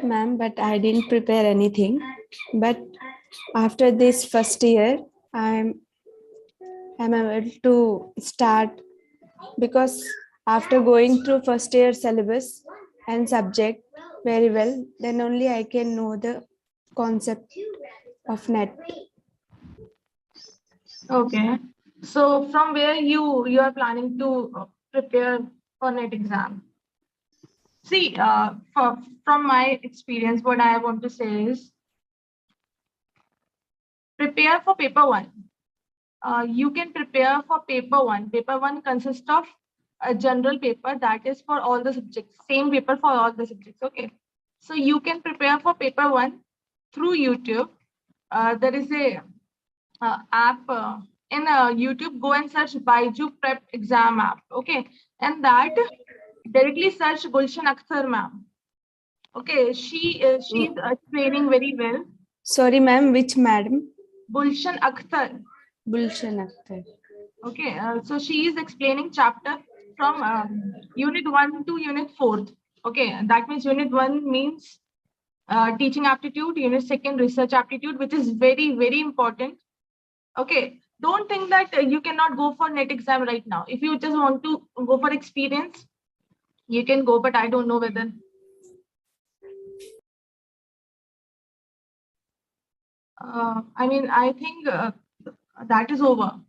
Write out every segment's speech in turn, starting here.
ma'am, but I didn't prepare anything. But after this first year, I'm able to start, because after going through first year syllabus and subject very well, then only I can know the concept of net. Okay. So from where you are planning to prepare for net exam? See, from my experience, what I want to say is prepare for paper one. You can prepare for paper one. Paper one consists of a general paper that is for all the subjects, same paper for all the subjects. Okay. So you can prepare for paper one through YouTube. There is a app in YouTube. Go and search Baiju Prep Exam app. Okay. And that directly search Gulshan Akhtar ma'am. Okay. She's explaining very well. Sorry, ma'am, which madam? Gulshan Akhtar. Gulshan Akhtar. Okay, so she is explaining chapter from unit 1 to unit 4. Okay, that means unit 1 means teaching aptitude, unit 2 research aptitude, which is very, very important. Okay, don't think that you cannot go for net exam right now. If you just want to go for experience, you can go, but I don't know whether. I mean, I think that is over.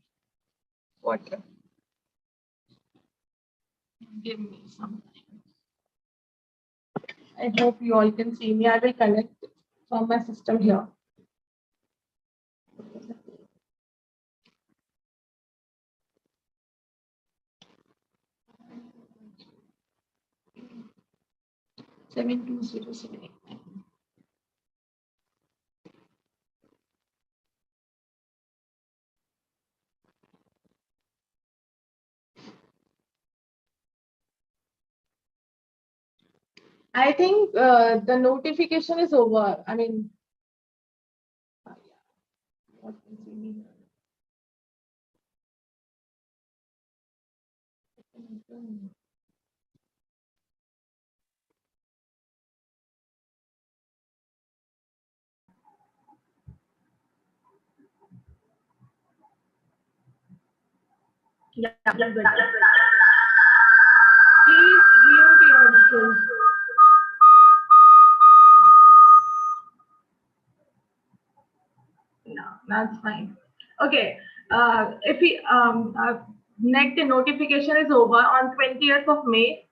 What? Give me some time. I hope you all can see me. I will connect from my system here. Seven two zero seven eight nine. I think the notification is over. I mean, what can see me here? Yeah, please mute yourself. No, that's fine. Okay. If we next notification is over on 20th of May.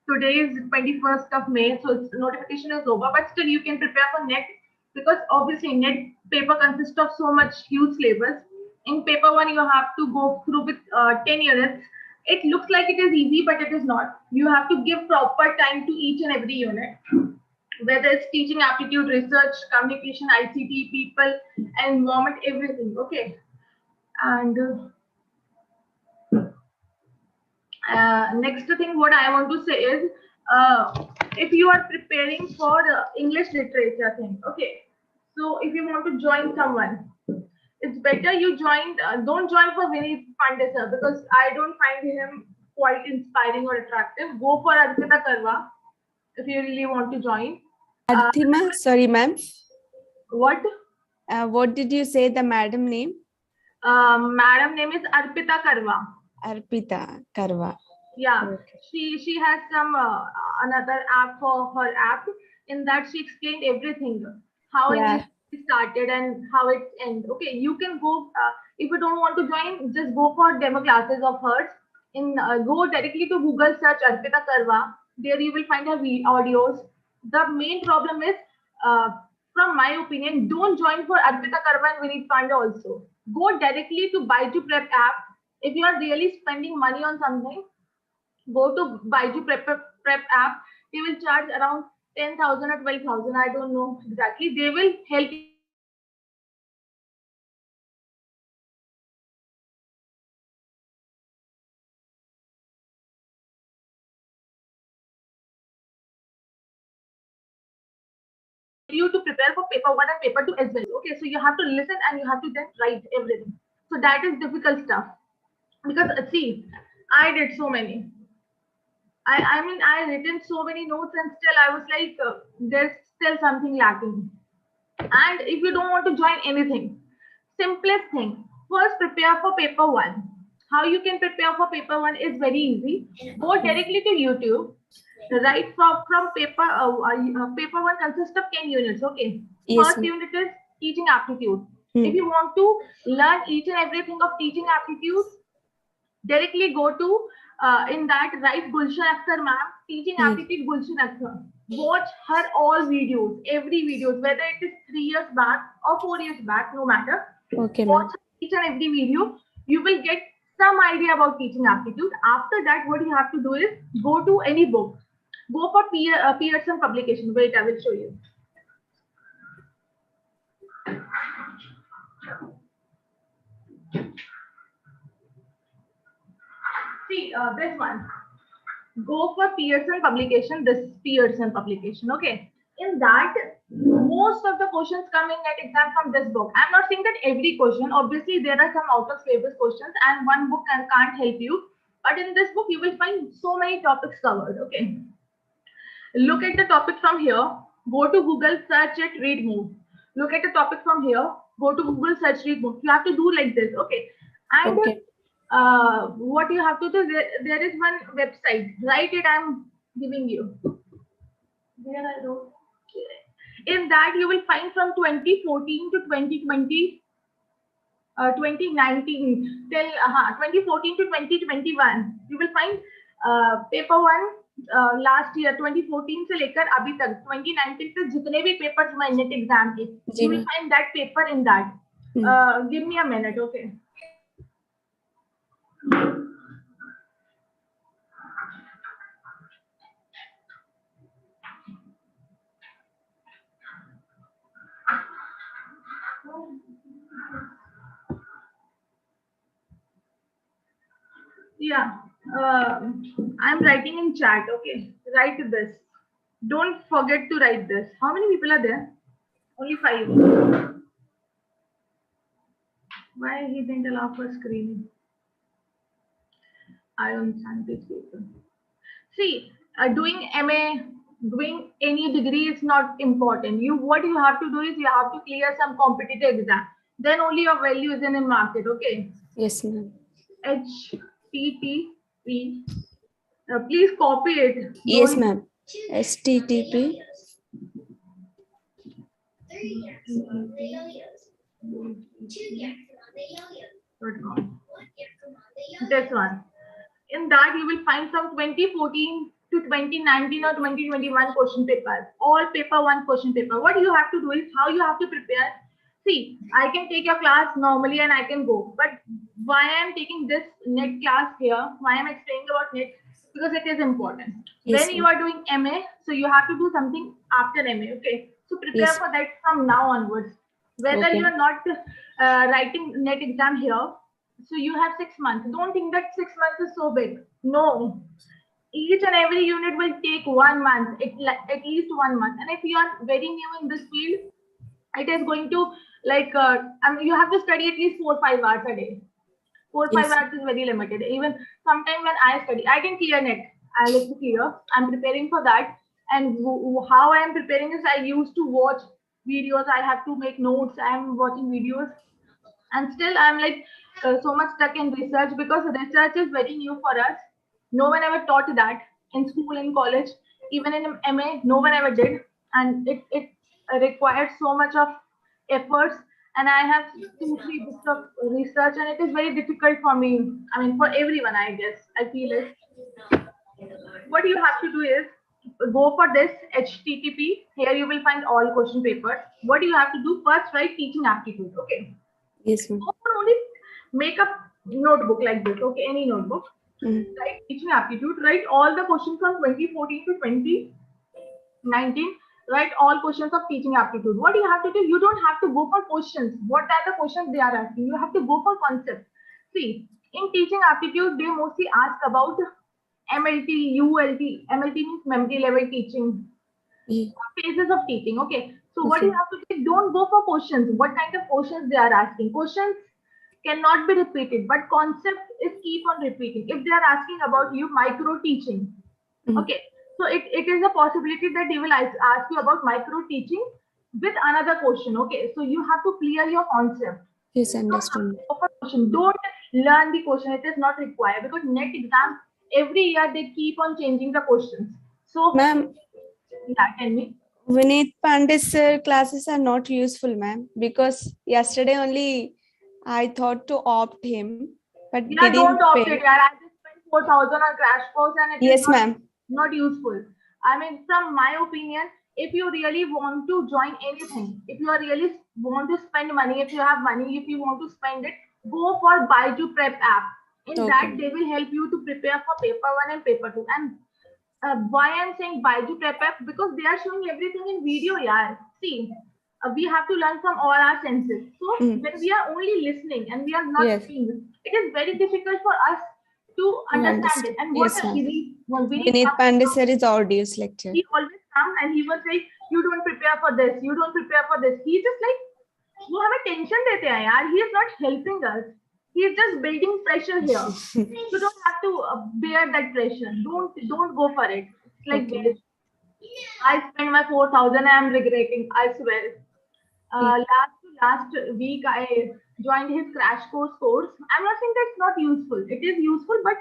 Today is 21st of May, so its notification is over. But still, you can prepare for net, because obviously net paper consists of so much huge syllabus. In paper one, you have to go through with 10 units. It looks like it is easy, but it is not. You have to give proper time to each and every unit, whether it's teaching aptitude, research, communication, ICT, people, environment, everything. Okay. And next thing what I want to say is, if you are preparing for English literature thing, okay. So if you want to join someone, it's better you join. Don't join for Vinny Pandey sir, because I don't find him quite inspiring or attractive. Go for Arpita Karwa if you really want to join. Arthima, sorry, ma'am. What? What did you say the madam name? Madam name is Arpita Karwa. Arpita Karwa. Yeah, okay. She has some another app for her app. In that she explained everything, how it started and how it ends. Okay, you can go if you don't want to join, just go for demo classes of hers. Go directly to Google, search Arpita Karwa. There you will find her audios. The main problem is, from my opinion, don't join for Arpita Karwa and Vineet Pandey also. Go directly to Baiju Prep app. If you are really spending money on something, go to Baiju Prep app. They will charge around 10,000 or 12,000. I don't know exactly. They will help you to prepare for paper 1 and paper 2 as well. Okay, so you have to listen and you have to then write everything. So that is difficult stuff. Because see, I did so many. I mean, I written so many notes and still I was like, there's still something lacking. And if you don't want to join anything, simplest thing, first prepare for paper 1. How you can prepare for paper 1 is very easy. Go directly to YouTube. Right from paper paper 1 consists of 10 units. Okay. Yes, First ma'am. unit is teaching aptitude. If you want to learn each and everything of teaching aptitude, directly go to in that write Gulshan Akhtar ma'am, teaching aptitude Gulshan Akhtar. Watch her all videos, every videos, whether it is 3 years back or 4 years back, no matter. Okay, Watch ma'am. each and every video. You will get some idea about teaching aptitude. After that, what you have to do is go to any book. Go for Pearson publication. Wait, I will show you. See, this one. Go for Pearson publication. This Pearson publication. Okay. In that, most of the questions come in at exam from this book. I'm not saying that every question. Obviously, there are some out of syllabus questions, and one book can't help you. But in this book, you will find so many topics covered. Okay. Look at the topic from here. Go to Google, search it, read more. Look at the topic from here. Go to Google, search, read more. You have to do like this. Okay. And Okay. what you have to do, there is one website. Write it, I'm giving you. Where I wrote. In that, you will find from 2014 to 2020, 2019 till 2014 to 2021. You will find paper 1 last year 2014 से लेकर अभी तक 2019 तक जितने भी papers हुए net exam के, you will find that paper in that. Give me a minute, okay? Yeah, I'm writing in chat. Okay, write this. Don't forget to write this. How many people are there? Only 5. Why he didn't allow for screening? I don't understand these people. See, doing MA, doing any degree is not important. What you have to do is you have to clear some competitive exam. Then only your value is in the market. Okay. Yes, ma'am. HTTP. Please copy it. Yes, ma'am. HTTP. This one. In that, you will find some 2014 to 2019 or 2021 question papers. All paper 1 question paper. What you have to do is how you have to prepare. See, I can take your class normally and I can go. But why I am taking this net class here? Why I am explaining about net? Because it is important. Yes, when you are doing MA, so you have to do something after MA. Okay. So prepare for that from now onwards. Whether you are not writing net exam here, so you have 6 months. Don't think that 6 months is so big. No. Each and every unit will take 1 month, at least 1 month. And if you are very new in this field, it is going to you have to study at least 4 or 5 hours a day. 4 or 5 hours is very limited. Even sometime when I study, I can clear net. I like to clear. I'm preparing for that. And how I am preparing is I used to watch videos. I have to make notes. I'm watching videos. And still I'm like so much stuck in research because research is very new for us. No one ever taught that in school, in college, even in MA, no one ever did. And it required so much of efforts. And I have 2-3 books of research, and it is very difficult for me. I mean, for everyone, I guess. I feel it. What you have to do is go for this HTTP. Here you will find all question papers. What you have to do first, write teaching aptitude. Okay. Yes, ma'am. Only make a notebook like this. Okay, any notebook. Write teaching aptitude. Write all the questions from 2014 to 2019. Write all questions of teaching aptitude. What you have to do, you don't have to go for questions. What are the questions they are asking? You have to go for concepts. See, in teaching aptitude, they mostly ask about MLT, ULT. MLT means memory level teaching. Phases of teaching. Okay. So what you have to do, don't go for questions. What kind of questions they are asking? Questions cannot be repeated, but concept is keep on repeating. If they are asking about you micro teaching, okay. So it is a possibility that they will ask you about micro teaching with another question. Okay, so you have to clear your concept. Yes, understand. Don't learn the question. It is not required because net exam every year they keep on changing the questions. So, Ma'am, yeah, tell me. Vineet Pandey's classes are not useful, ma'am, because yesterday only I thought to opt him, but Yeah, didn't don't opt it. pay. Yeah, I just spent 4,000 on crash course and it is Yes, ma'am. not useful. I mean, from my opinion, if you really want to join anything, if you are really want to spend money, if you have money, if you want to spend it, go for Baiju Prep app. In that, Okay. they will help you to prepare for paper 1 and paper 2. And why I'm saying Baiju Prep app? Because they are showing everything in video, yeah. See, we have to learn from all our senses. So when we are only listening and we are not Yes. seeing, it is very difficult for us to understand it. And what Yes, ma'am. Vineet Vineet Pandey sir is audios lecture. he always come and he was like, you don't prepare for this, you don't prepare for this. He just like, वो हमें tension देते हैं यार. He is not helping us. He is just building pressure here. You don't have to bear that pressure. Don't go for it. It's like Okay. I spent my 4,000. I am regretting. I swear. Last week I joined his crash course. I'm not saying that's not useful. It is useful, but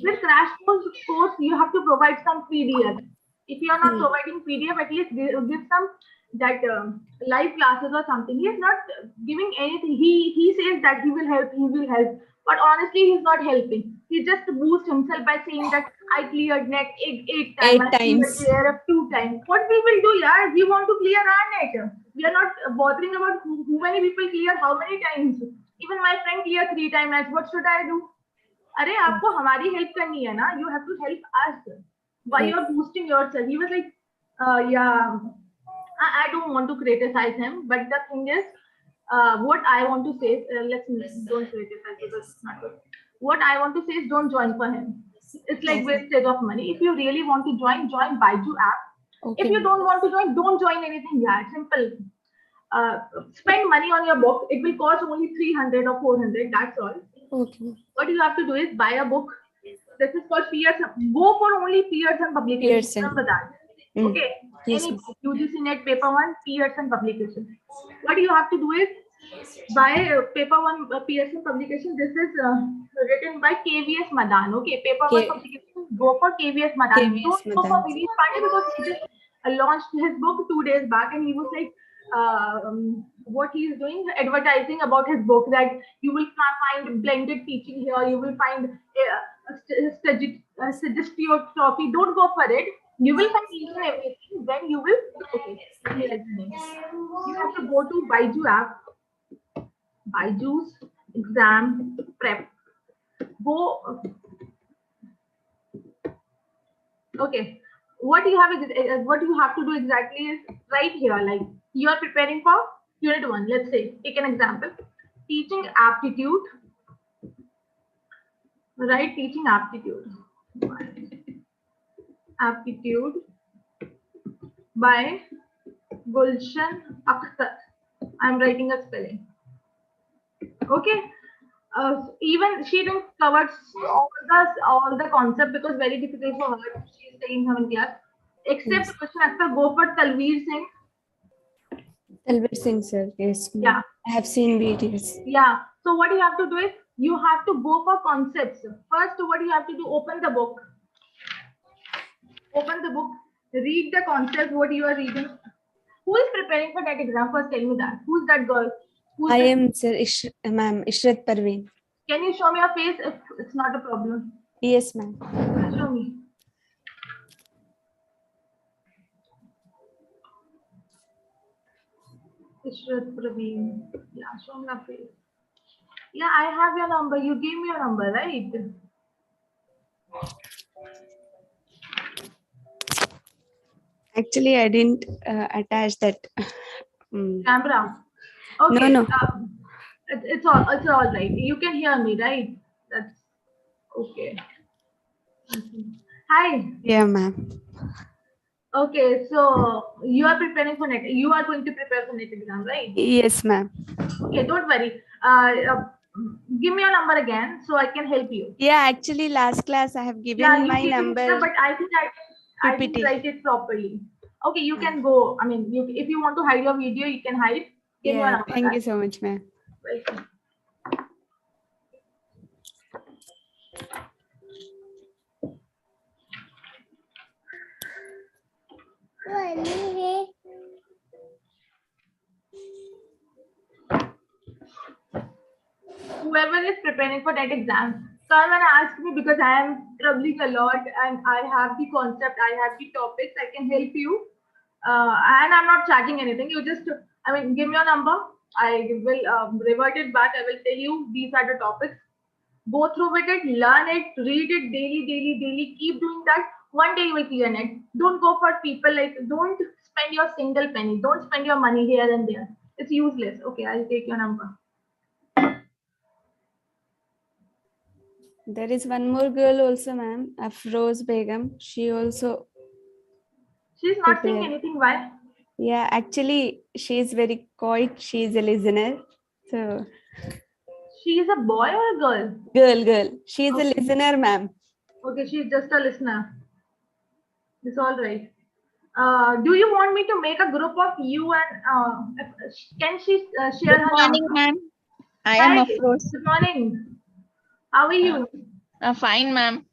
with crash course you have to provide some PDF. If you are not providing PDF, at least give some that live classes or something. He is not giving anything. He says that he will help, but honestly he's not helping. He just boosts himself by saying that I cleared net eight times. I cleared up 2 times. What we will do, yeah? We want to clear our net. We are not bothering about who many people clear how many times. Even my friend cleared 3 times. What should I do? अरे आपको हमारी help करनी है ना. You have to help us. Why you are boosting yourself? He was like, yeah, I don't want to criticize him, but the thing is, what I want to say is, don't criticize because it's not good. What I want to say is, don't join for him. It's like wastage of money. If you really want to join Baiju app. Okay. If you don't want to join, don't join anything. Yeah, simple. Spend money on your book. It will cost only 300 or 400. That's all. Okay. What you have to do is buy a book. This is called Pearson. Go for only Pearson publication. Remember that. Okay. Yes. Any book, UGC Net Paper 1 Pearson publication. What you have to do is buy Paper 1 Pearson publication. This is written by KVS Madan. Okay. Paper 1 publication. Go for KVS Madan. Don't go for Vineet Pandey because he just launched his book 2 days back and he was like, what he is doing, advertising about his book, that you will find blended teaching here, you will find suggestive trophy. Don't go for it. You will find each and everything. Then you will, you have to go to Baiju app, Baiju's exam prep. Go. Okay. What you have to do exactly is right here, like you are preparing for unit 1. Let's say, take an example, teaching aptitude, right? Teaching aptitude by Gulshan Akhtar. I'm writing a spelling. Okay. Even she didn't cover all the concept because very difficult for her. She's taking her in class. Except question as per go for Talveer Singh. Talveer Singh sir, yes. Yeah. I have seen videos. Yeah. So what you have to do is you have to go for concepts. First, what you have to do, open the book. Open the book. Read the concept, what you are reading. Who is preparing for that exam? First, tell me that. Who's that girl? I am sir, ma'am, Ishrat Parveen. Can you show me your face if it's not a problem? Yes, ma'am. Show me. Ishrat Parveen. Yeah, show me your face. Yeah, I have your number. You gave me your number, right? Actually, I didn't attach that camera. Okay. No. It's all right. You can hear me, right? That's okay. Hi. Yeah, ma'am. Okay, so you are preparing for NET. You are going to prepare for NET exam, right? Yes, ma'am. Okay, don't worry. Give me your number again so I can help you. Yeah, actually, last class I have given my number. But I think I didn't write it properly. Okay, you can go. I mean, if you want to hide your video, you can hide. Give me your number. Thank you so much, ma'am. Welcome. Whoever is preparing for that exam, come and ask me, because I am troubling a lot and I have the concept, I have the topics, I can help you. And I'm not charging anything. You just, I mean, give me your number. I will revert it back. I will tell you these are the topics. Go through with it, learn it, read it daily, daily, daily. Keep doing that. One day you will clear it. Don't go for people like, don't spend your single penny. Don't spend your money here and there. It's useless. Okay, I'll take your number. There is one more girl also, ma'am, Afroz Begum. She's not saying anything. Why? Yeah, actually, she's very quiet. She's a listener. So. She is a boy or a girl? Girl. She's a listener, ma'am. Okay, she's just a listener. It's all right. Do you want me to make a group of you and can she share her? Good morning, ma'am. I am Afroz. Good morning. How are you? Fine, ma'am.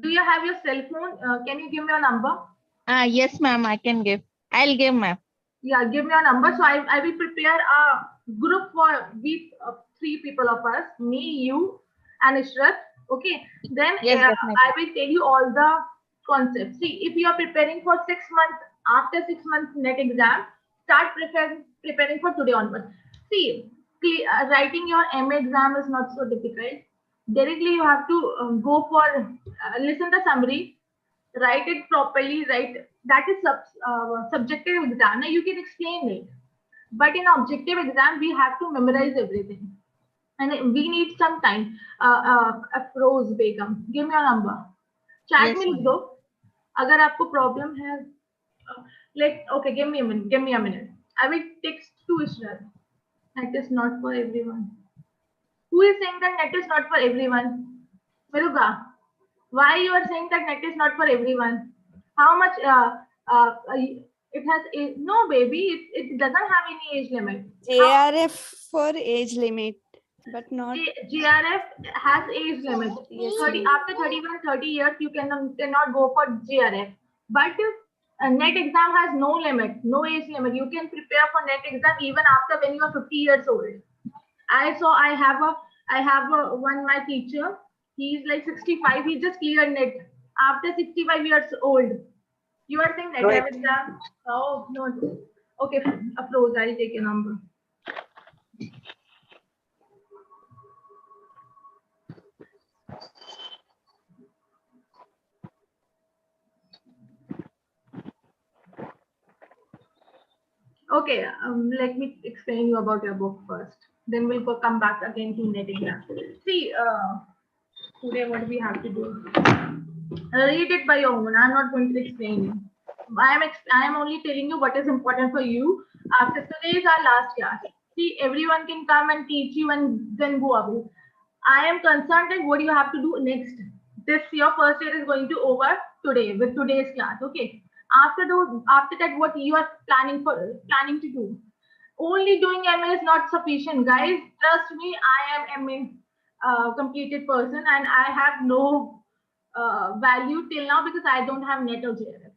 Do you have your cell phone? Can you give me your number? Yes, ma'am. I can give. I'll give, ma'am. Yeah, give me your number. So I will prepare a group for we 3 people of us, me, you, and Ishrat. Okay. Then yes, I will tell you all the concepts. See, if you are preparing for 6 months, after 6 months net exam, start preparing for today onwards. See, writing your MA exam is not so difficult. Directly you have to go for listen the summary, write it properly, that is subjective exam. Now you can explain it, but in objective exam we have to memorize everything, and we need some time. Afroz Begum, give me your number. Chat में लिख दो. अगर आपको problem है, okay, give me a minute. I will text to Ishrat. Net is not for everyone. Who is saying that net is not for everyone? Miruga, why you are saying that net is not for everyone? How much it has no baby, it doesn't have any age limit. JRF for age limit, but not JRF has age limit. Yes, after 30 years you cannot go for JRF. But net exam has no limit, no age limit. You can prepare for net exam even after when you are 50 years old. I have my teacher. He is like 65. He just cleared net after 65 years old. You are saying net exam? Oh no. Okay, Afroz, I'll take your number. Okay, let me explain you about your book first. Then we'll come back again to net exam. See, today what we have to do? Read it by your own. I'm not going to explain you. I am only telling you what is important for you. After today is our last class. See, everyone can come and teach you and then go away. I am concerned that what you have to do next. Your first year is going to over today with today's class. Okay. After that, what you are planning to do. Only doing MA is not sufficient, guys. Trust me, I am MA completed person and I have no value till now because I don't have net or JRF.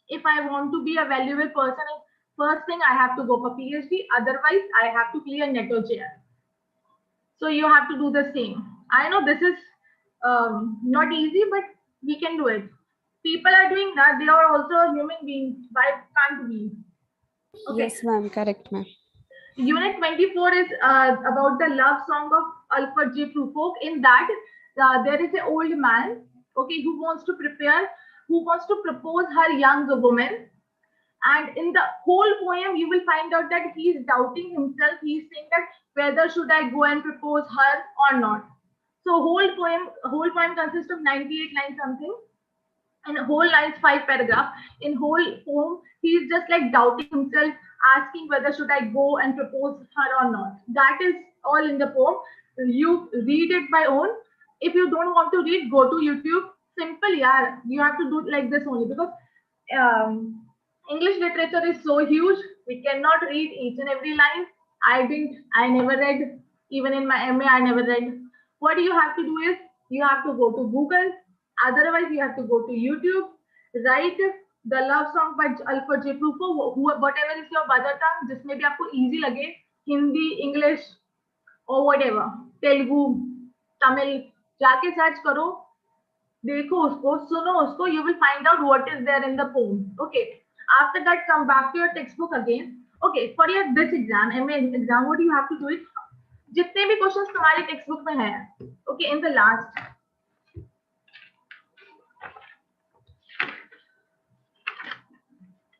If I want to be a valuable person, first thing I have to go for PhD. Otherwise, I have to clear net or JRF. So you have to do the same. I know this is not easy, but we can do it. People are doing that. They are also human beings. Why can't we? Okay. Yes, ma'am. Correct, ma'am. Unit 24 is about the love song of Alfred J. Prufrock. In that, there is an old man, okay, who wants to propose her young woman. And in the whole poem, you will find out that he is doubting himself. He is saying that whether should I go and propose her or not. So whole poem consists of 98 lines something. And whole lines 5 paragraphs. In whole poem, he is just like doubting himself, asking whether should I go and propose her or not. That is all in the poem. You read it by own. If you don't want to read, go to YouTube, simple, yeah. You have to do it like this only because English literature is so huge. We cannot read each and every line. I never read. Even in my MA, I never read. What you have to do is you have to go to Google. Otherwise, you have to go to YouTube. Write the love song by Alfred J. Prufo, whatever is your mother tongue, जिसमें भी आपको easy लगे, Hindi, English or whatever, Telugu, Tamil, जाके search करो, देखो उसको, सुनो उसको, you will find out what is there in the poem. Okay. After that, come back to your textbook again. Okay, for your this exam, MA exam, what do you have to do is जितने भी questions तुम्हारे text book में है, okay, in the last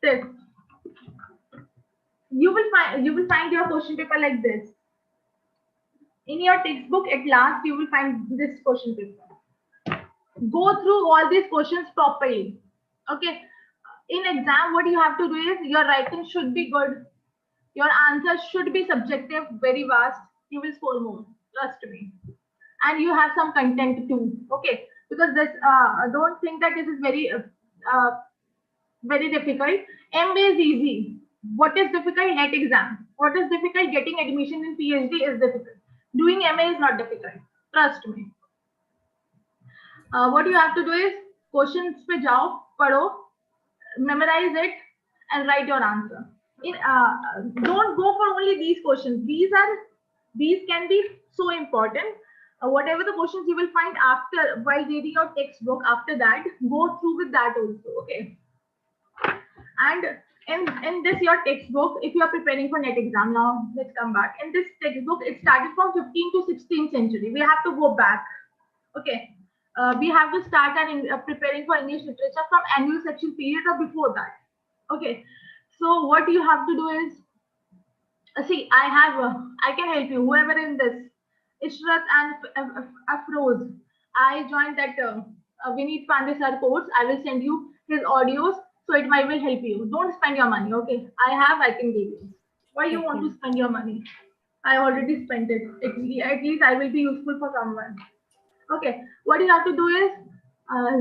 this, you will find your question paper like this. In your textbook, at last you will find this question paper. Go through all these questions properly. Okay. In exam, what you have to do is your writing should be good. Your answers should be subjective, very vast. You will score more. Trust me. And you have some content too. Okay. Because this, don't think that this is very difficult. MBA is easy. What is difficult? NET exam. What is difficult? Getting admission in PhD is difficult. Doing MA is not difficult. Trust me. What you have to do is questions पे जाओ, पढ़ो, memorize it, and write your answer. Don't go for only these questions. These can be so important. Whatever the questions you will find after while reading your textbook, after that, go through with that also. Okay. And in this your textbook, if you are preparing for NET exam now, let's come back. In this textbook, it started from 15th to 16th century. We have to go back. Okay. We have to start preparing for English literature from annual section period or before that. Okay. So what you have to do is, see, I can help you. Whoever in this, Ishrat and Afroz, I joined that Vineet Pandey sir course. I will send you his audios, so it might will help you. Don't spend your money. Okay. I can give you. Why you want to spend your money? I already spent it. At least I will be useful for someone. Okay, what you have to do is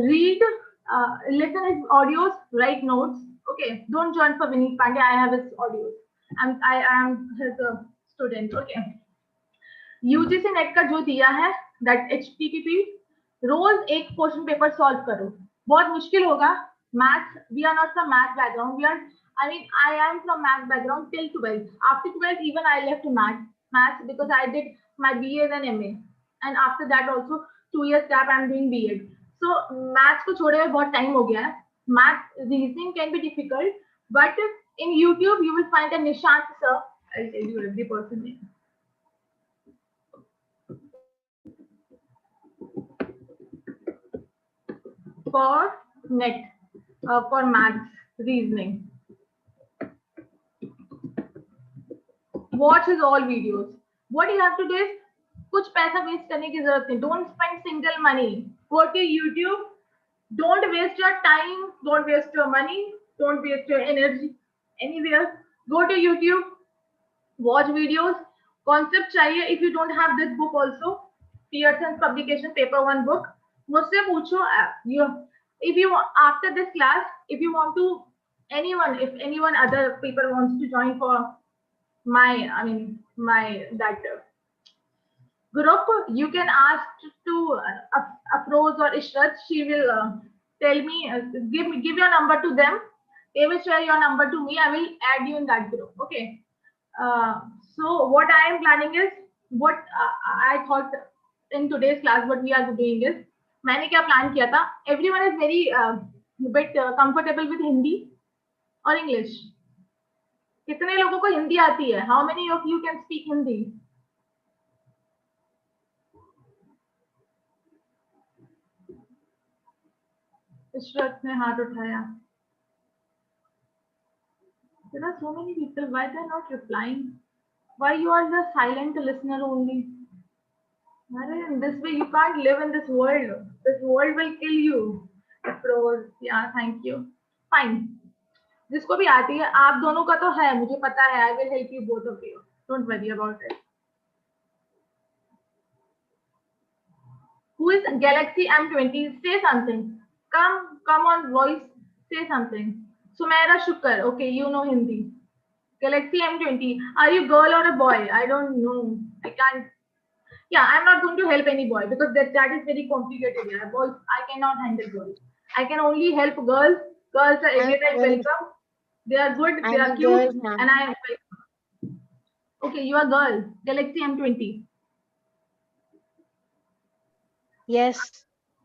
read, listen his audios, write notes. Okay, don't join for Vineet Pandey. I have his audios. I am his student. Okay. UGC net का जो दिया है, that HTTP, रोज एक question paper solve करो. बहुत मुश्किल होगा. Maths, we are not from math background. I am from math background till 12th. After 12th, even I left maths because I did my BA and MA. And after that also 2 years gap I'm doing B.Ed. So maths को छोड़े हुए बहुत time हो गया है. Math reasoning can be difficult, but in YouTube you will find a Nishant sir. I'll tell you every person name. For NET, for maths reasoning. Watch his all videos. What you have to do is कुछ पैसा waste करने की जरूरत नहीं. Don't spend single money. Go to YouTube. Don't waste your time. Don't waste your money. Don't waste your energy anywhere. Go to YouTube. Watch videos. Concept चाहिए. If you don't have this book also, Pearson's publication paper 1 book. मुझसे पूछो. If you after this class, if you want to if anyone other people wants to join for my that group, you can ask to Afroz or Ishrat. She will tell me, give your number to them. They will share your number to me. I will add you in that group. Okay. So what I am planning is, what I thought in today's class, what we are doing is, मैंने क्या plan किया था? Everyone is very bit comfortable with Hindi or English. कितने लोगों को हिंदी आती है? How many of you can speak Hindi? Ishrat ने हाथ उठाया. There are so many people. Why they are not replying? Why you are the silent listener only? In this way, you can't live in this world. This world will kill you. Pros, yeah, thank you. Fine. जिसको भी आती है, आप दोनों का तो है, मुझे पता है. I will help you both of you. Don't worry about it. Who is Galaxy M20? Say something. Come on, voice. Say something. Sumaira Shukar. Okay, you know Hindi. Galaxy M20. Are you girl or a boy? I don't know. I can't. Yeah, I'm not going to help any boy because that is very complicated. Yeah, boys, I cannot handle boys. I can only help girls. Girls are every time welcome. They are good. They are cute, and I am welcome. Okay, you are girl. Galaxy M20. Yes.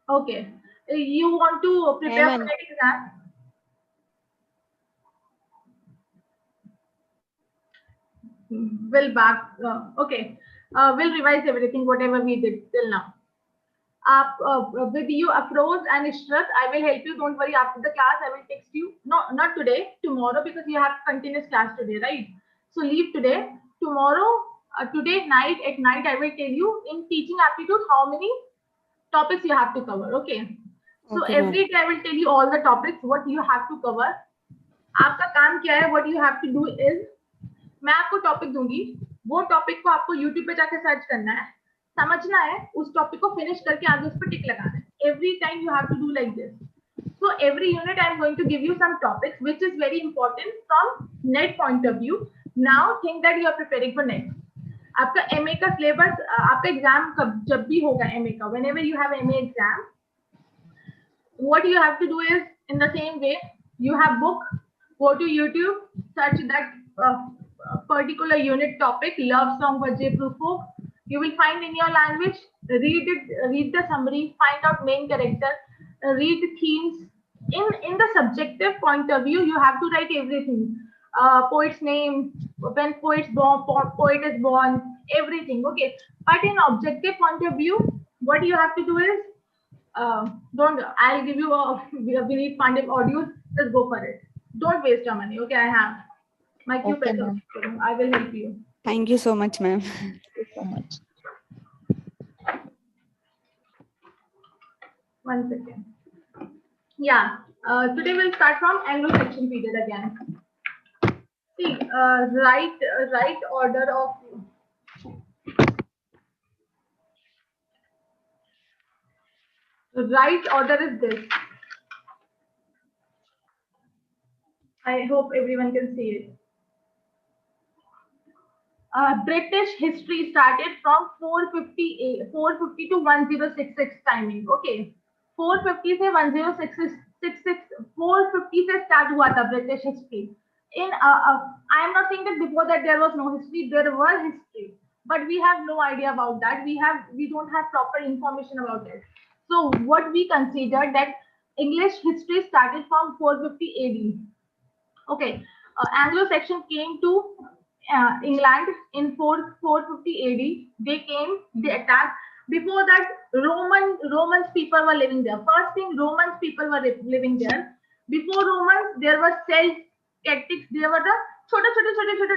Okay. You want to prepare for that exam? We'll back. Okay. We'll revise everything, whatever we did till now. With you, Afroz and Ishrat, I will help you. Don't worry. After the class, I will text you. No, not today. Tomorrow, because you have continuous class today, right? So leave today. Tomorrow, today night, at night, I will tell you in teaching aptitude how many topics you have to cover. Okay. So every day I will tell you all the topics what you have to cover. आपका काम क्या है? What you have to do is, मैं आपको topic दूंगी, वो topic को आपको YouTube पे जाके सर्च करना है, समझना है, उस टॉपिक को फिनिश करके आगे उस पर टिक लगाना है. Every time you have to do like this. So every unit I am going to give you some topics which is very important from NET point of view. Now think that you are preparing for NET. आपका MA का syllabus, आपका exam जब भी होगा MA का, whenever you have MA exam, what you have to do is in the same way, you have book, go to YouTube, search that particular unit topic, love song for J. Prufo. You will find in your language, read it, read the summary, find out main character, read the themes. In the subjective point of view, you have to write everything. Poet's name, when poet is born, everything. Okay. But in objective point of view, what you have to do is, I'll give you a Vineet Pandey audio. Just go for it. Don't waste your money. Okay, I have my cue. Okay, I will help you. Thank you so much, ma'am. Thank you so much. One second. Yeah. Today we'll start from Anglo-Saxon period again. See, right order of. The right order is this. I hope everyone can see it. British history started from 450 to 1066 timing. Okay, 450 से 1066, 450 से start हुआ था British history. I am not saying that before that there was no history. There was history, but we have no idea about that. We don't have proper information about it. So what we consider that English history started from 450 AD. Okay, Anglo-Saxon came to England in 450 AD. They came, they attacked. Before that, Romans people were living there. First thing, Romans people were living there. Before Romans, there were Celtics. There were the छोटे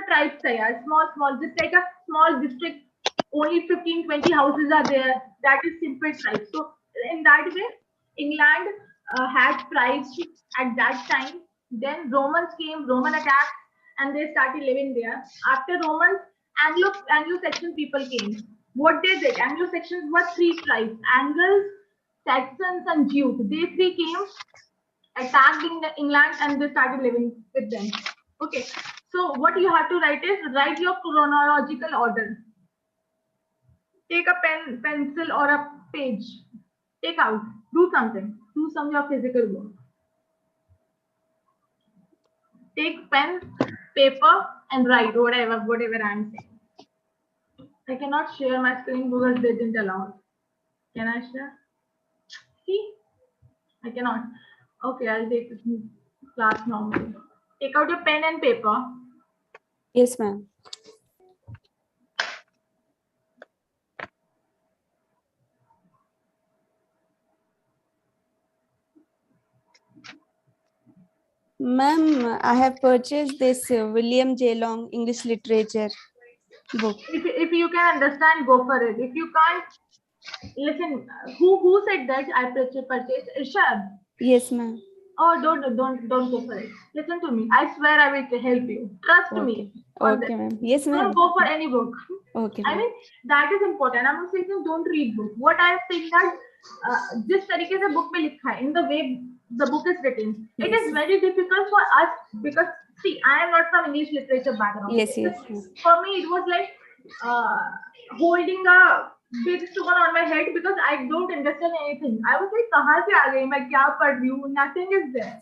tribes there, small, just like a small district. Only 15-20 houses are there. That is simple tribes. So in that way, England had tribes at that time. Then Romans came, Roman attacked, and they started living there. After Romans, Anglo-Saxon people came. What they did? Anglo-Saxons were three tribes: Angles, Saxons, and Jews. They three came, attacked England, and they started living with them. Okay. So what you have to write is write your chronological order. Take a pen, pencil, or a page. Take out. Do something. Do some of your physical work. Take pen, paper, and write whatever I'm saying. I cannot share my screen because they didn't allow it. Can I share? See? I cannot. Okay, I'll take this class normally. Take out your pen and paper. Yes, ma'am. Ma'am, I have purchased this William J. Long English Literature book. If you can understand, go for it. If you can't, listen. Who said that I purchased? Irshad. Yes, ma'am. Oh, don't go for it. Listen to me. I swear I will help you. Trust me. Okay, ma'am. Yes, ma'am. Don't go for any book. Okay. I mean, that is important. I'm not saying don't read book. What I'm saying that जिस तरीके से book में लिखा है, in the way the book is written, it is very difficult for us because see, I am not from English literature background. Yes, yes. For me, it was like holding a big stone on my head because I don't understand anything. I was like, कहाँ से आ गई मैं, क्या पढ़ रही हूँ? Nothing is there.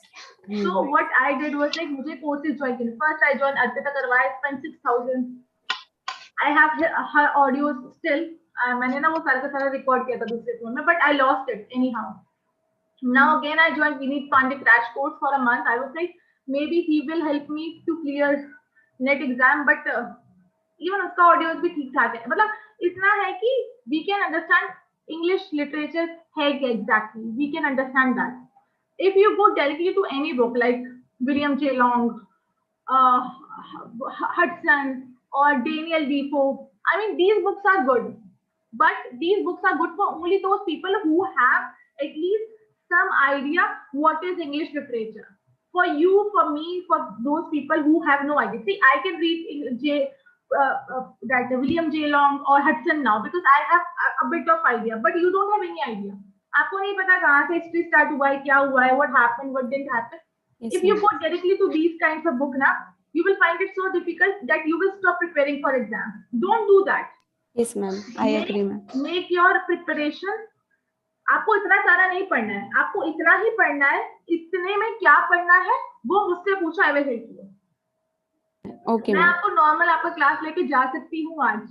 So what I did was like, मुझे courses join करने. First I joined Arpita Karwa. I spent 6,000. I have her audios still. मैंने ना वो सारा का सारा रिकॉर्ड किया था दूसरे फोन में, but I lost it anyhow. Now again I joined Vineet Pandey crash course for a month. I was like, maybe he will help me to clear net exam, but even उसका audios भी ठीक ठाक है. मतलब इतना है कि we can understand English literature है क्या exactly. We can understand that. If you go directly to any book like William J. Long, Hudson, or Daniel Defoe, I mean, these books are good. But these books are good for only those people who have at least some idea what is English literature. For you, for me, for those people who have no idea. See, I can read that William J. Long or Hudson now because I have a bit of idea, but you don't have any idea. आपको नहीं पता कहाँ से history start हुआ है, क्या हुआ है, what happened, what didn't happen. Yes, if you go directly to these kinds of book now, you will find it so difficult that you will stop preparing for exam. Don't do that. Yes, ma'am. I agree, ma'am. Make your preparation. आपको इतना सारा नहीं पढ़ना है, आपको इतना ही पढ़ना है. इतने में क्या पढ़ना है वो मुझसे पूछो, I will help you. Okay. मैं आपको नॉर्मल आपका क्लास लेके जा सकती हूँ आज.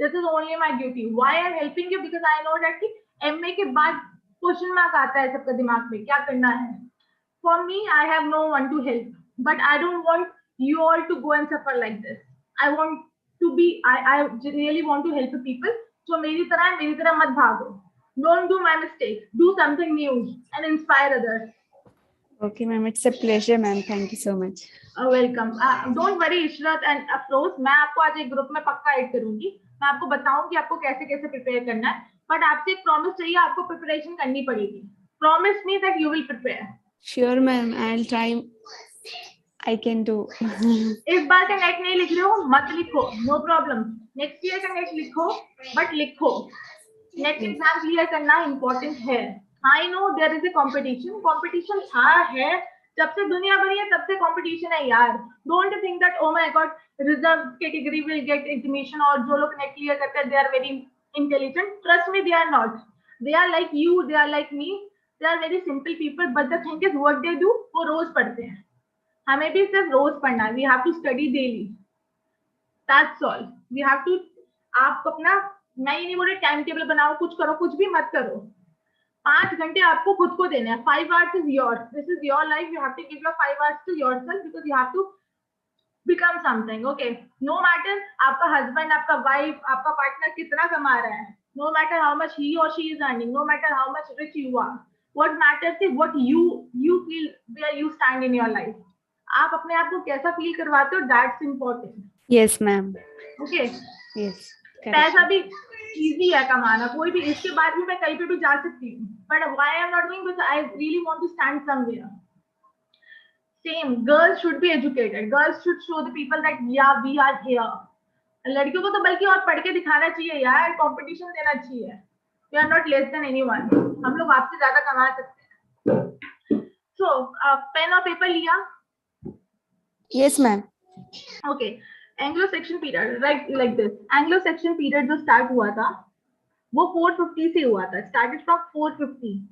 This is only my duty. Why I am helping you? Because I know that कि MA के बाद क्वेश्चन मार्क आता है सबका दिमाग में, क्या करना है. For me, I have no one to help, but I don't want you all to go and suffer like this. I want to be, I really want to help people. So मेरी तरह मत भागो. Don't do my mistakes. Do something new and inspire others. Okay, ma'am. It's a pleasure, ma'am. Thank you so much. Welcome. Don't worry, Ishrat and Afroz. मैं आपको आज एक group में पक्का ऐड करूंगी. मैं आपको बताऊंगी आपको कैसे कैसे प्रिपेयर करना है. But आपसे एक प्रॉमिस चाहिए, आपको प्रिपरेशन करनी पड़ेगी. Promise me that you will prepare. Sure, ma'am. I'll try. I can do. इस बार का नेट नहीं लिख रहे हो, मत लिखो. No problem. Next year का नेट लिखो, but लिखो. नेट एग्जाम क्लियर करना इम्पोर्टेंट है. I know there is a competition. Competition था है. जब से दुनिया बनी है तब से competition है यार. Don't think that oh my god reserve category will get admission और जो लोग नेट क्लियर करते हैं they are very intelligent. Trust me, they are not. They are like you. They are like me. They are very simple people. But the thing is what they do, वो रोज पढ़ते हैं. हमें भी सिर्फ रोज पढ़ना है. We have to study daily. That's all. We have to. आप अपना, मैं ये नहीं बोल रही टाइम टेबल बनाओ, कुछ करो, कुछ भी मत करो. 5 घंटे आपको खुद को देना है. 5 hours is yours. This is your life. You have to give your 5 hours to yourself because you have to become something. Okay. No matter आपका husband, आपका wife, आपका partner कितना कमा रहा है. No matter how much he or she is earning. No matter how much rich you are. What matters is what you feel where you stand in your life. आप अपने आप को कैसा फील करवाते हो, that's important. Yes, ma'am. Okay. Yes. पैसा भी easy है कमाना, कोई भी. इसके बाद भी मैं कहीं पे भी जा सकती हूँ. But why I am not doing because I really want to stand somewhere. Same. Girls should be educated. Girls should show the people that yeah we are here. लड़कियों को तो बल्कि और पढ़ के दिखाना चाहिए यार. Competition देना चाहिए. We are not less than anyone. हम लोग आपसे ज्यादा कमा सकते हैं. So पेन और पेपर लिया? Yes, ma'am. Okay. Anglo-Saxon period, right, like this. Anglo-Saxon period जो start हुआ था, वो 450 से हुआ था. Started from 450.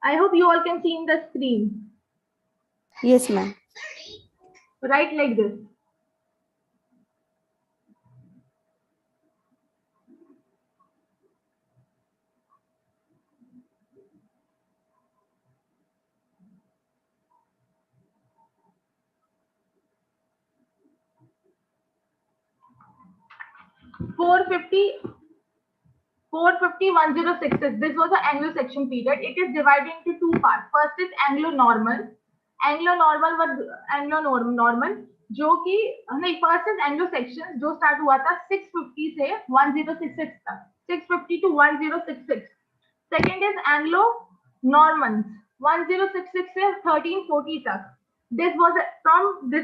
I hope you all can see in the screen. Yes, ma'am. Right, like this. Four fifty 1066. This was the Anglo-Saxon period. It is divided into two parts. First is Anglo-Norman. Anglo-Norman जो कि नहीं, first is Anglo-Saxon जो start हुआ था 650 से 1066 तक. 650 to 1066. Second is Anglo-Normans 1066 से 1340 तक. This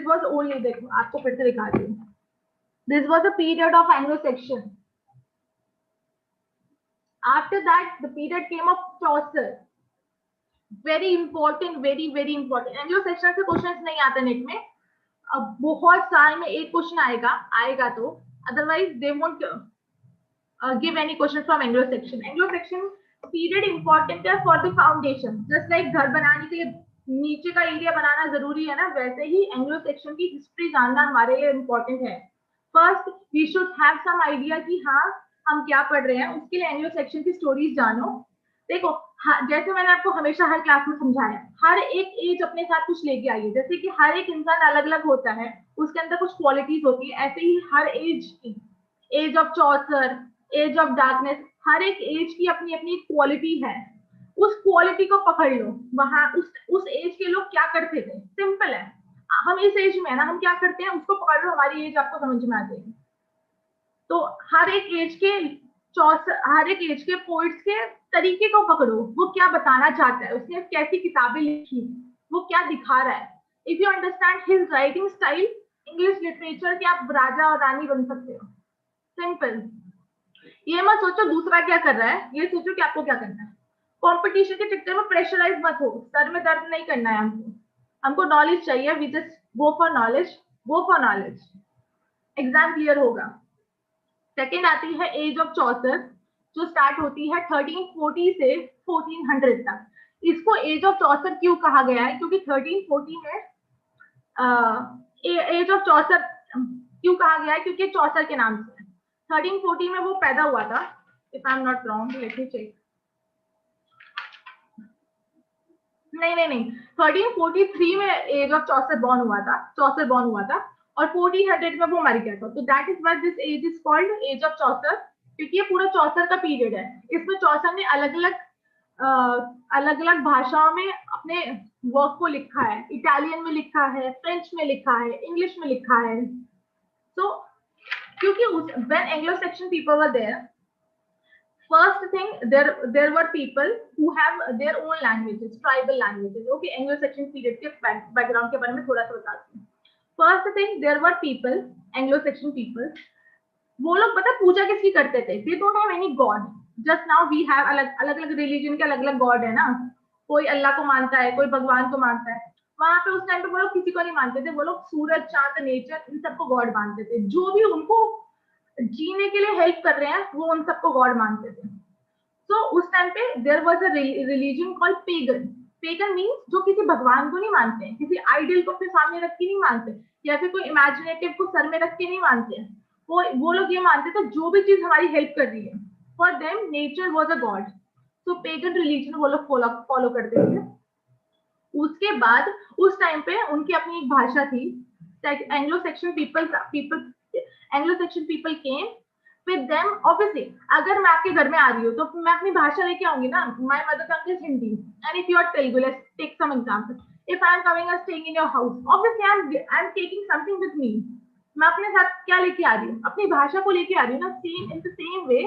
was only, देखो आपको फिर से दिखाती हूँ. This was a period of Anglo-Saxon. After that, the period came of Chaucer. Very important, very important. Anglo Saxon से क्वेश्चंस नहीं आते नेट में. अब बहुत साल में एक क्वेश्चन आएगा तो, otherwise they won't give any question from Anglo section. Anglo section period important है for the foundation. Just like घर बनाने के लिए नीचे का एरिया बनाना जरूरी है ना, वैसे ही एंग्लो सेक्शन की हिस्ट्री जानना हमारे लिए इम्पोर्टेंट है. First we should have some idea कि हाँ हम क्या पढ़ रहे हैं. उसके लिए एंग्लो सेक्शन की स्टोरीज जानो. देखो जैसे मैंने आपको हमेशा हर क्लास में समझाया, हर एक एज अपने साथ कुछ लेके आई है. जैसे कि हर एक इंसान अलग अलग होता है, उसके अंदर कुछ क्वालिटीज होती है, ऐसे ही हर एज की, age of Chaucer, age of darkness, हर एक एज की अपनी अपनी क्वालिटी है. उस क्वालिटी को पकड़ लो. वहां उस एज के लोग क्या करते थे, सिंपल है. हम इस एज में है ना, हम क्या करते हैं उसको पकड़ लो, हमारी एज आपको समझ में आ जाएगी. तो हर एक एज के पोइट्स के तरीके को पकड़ो. वो क्या बताना चाहता है, उसने कैसी किताबें लिखी, वो क्या दिखा रहा है. If you understand his writing style, English literature के आप राजा और रानी बन सकते हो. सिंपल. ये मत सोचो दूसरा क्या कर रहा है, ये सोचो कि आपको क्या करना है. कंपटीशन के चक्कर में प्रेशराइज मत हो. सर में दर्द नहीं करना है हमको नॉलेज चाहिए. We just go for knowledge. Exam clear होगा. सेकेंड आती है एज ऑफ चॉसर, जो स्टार्ट होती है 1340 से 1400 तक. इसको एज ऑफ चॉसर क्यों कहा गया है, क्योंकि 1340 में एज ऑफ चॉसर क्यों कहा गया है, क्योंकि चॉसर के नाम से 1340 में वो पैदा हुआ था. If I am not wrong, let me check. नहीं 1343 में एज ऑफ चॉसर बॉर्न हुआ था और 1400 में वो मर गया था. तो that is why this age is called age of Chaucer, क्योंकि ये पूरा चॉसर का पीरियड है. इसमें चॉसर ने अलग अलग भाषाओं में अपने वर्क को लिखा है. इटालियन में लिखा है, फ्रेंच में लिखा है, इंग्लिश में लिखा है. तो क्योंकि when Anglo-Saxon people were there, first thing there were people who have their own languages, tribal languages. Okay, Anglo-Saxon period के background के बारे में थोड़ा सा बताती हूँ. First thing, there were people, Anglo-Saxon people, वो लोग पता पूजा किसकी करते थे. They don't have any god. Just now we have अलग रिलीजन के अलग अलग गॉड है ना. कोई अल्लाह को मानता है, कोई भगवान को मानता है. वहां पे उस टाइम पे वो लोग किसी को नहीं मानते थे. वो लोग सूरज, चांद, नेचर, इन सबको गॉड मानते थे. जो भी उनको जीने के लिए हेल्प कर रहे हैं वो उन सबको गॉड मानते थे. तो उस टाइम पे there was a religion called pagan. Pagan means जो किसी भगवान को नहीं मानते हैं, किसी आइडल को अपने सामने रख के नहीं मानते, या फिर कोई इमेजिनेटिव को सर में रख के नहीं मानते हैं. वो लोग ये मानते थे जो भी चीज हमारी हेल्प कर रही है, for them nature was a God. तो पेगन रिलीजन वो लोग फॉलो करते थे. उसके बाद उस टाइम पे उनकी अपनी एक भाषा थी. Anglo-Saxon people came with them. Obviously अगर मैं आपके घर में आ रही हूँ तो मैं अपनी भाषा लेके आऊंगी ना. My mother tongue is Hindi and if you are Telugu, let's take some example. If I am coming and staying in your house, obviously I am taking something with me. मैं अपने साथ क्या लेके आ रही हूँ, अपनी भाषा को लेके आ रही हूँ ना. Same in the same way,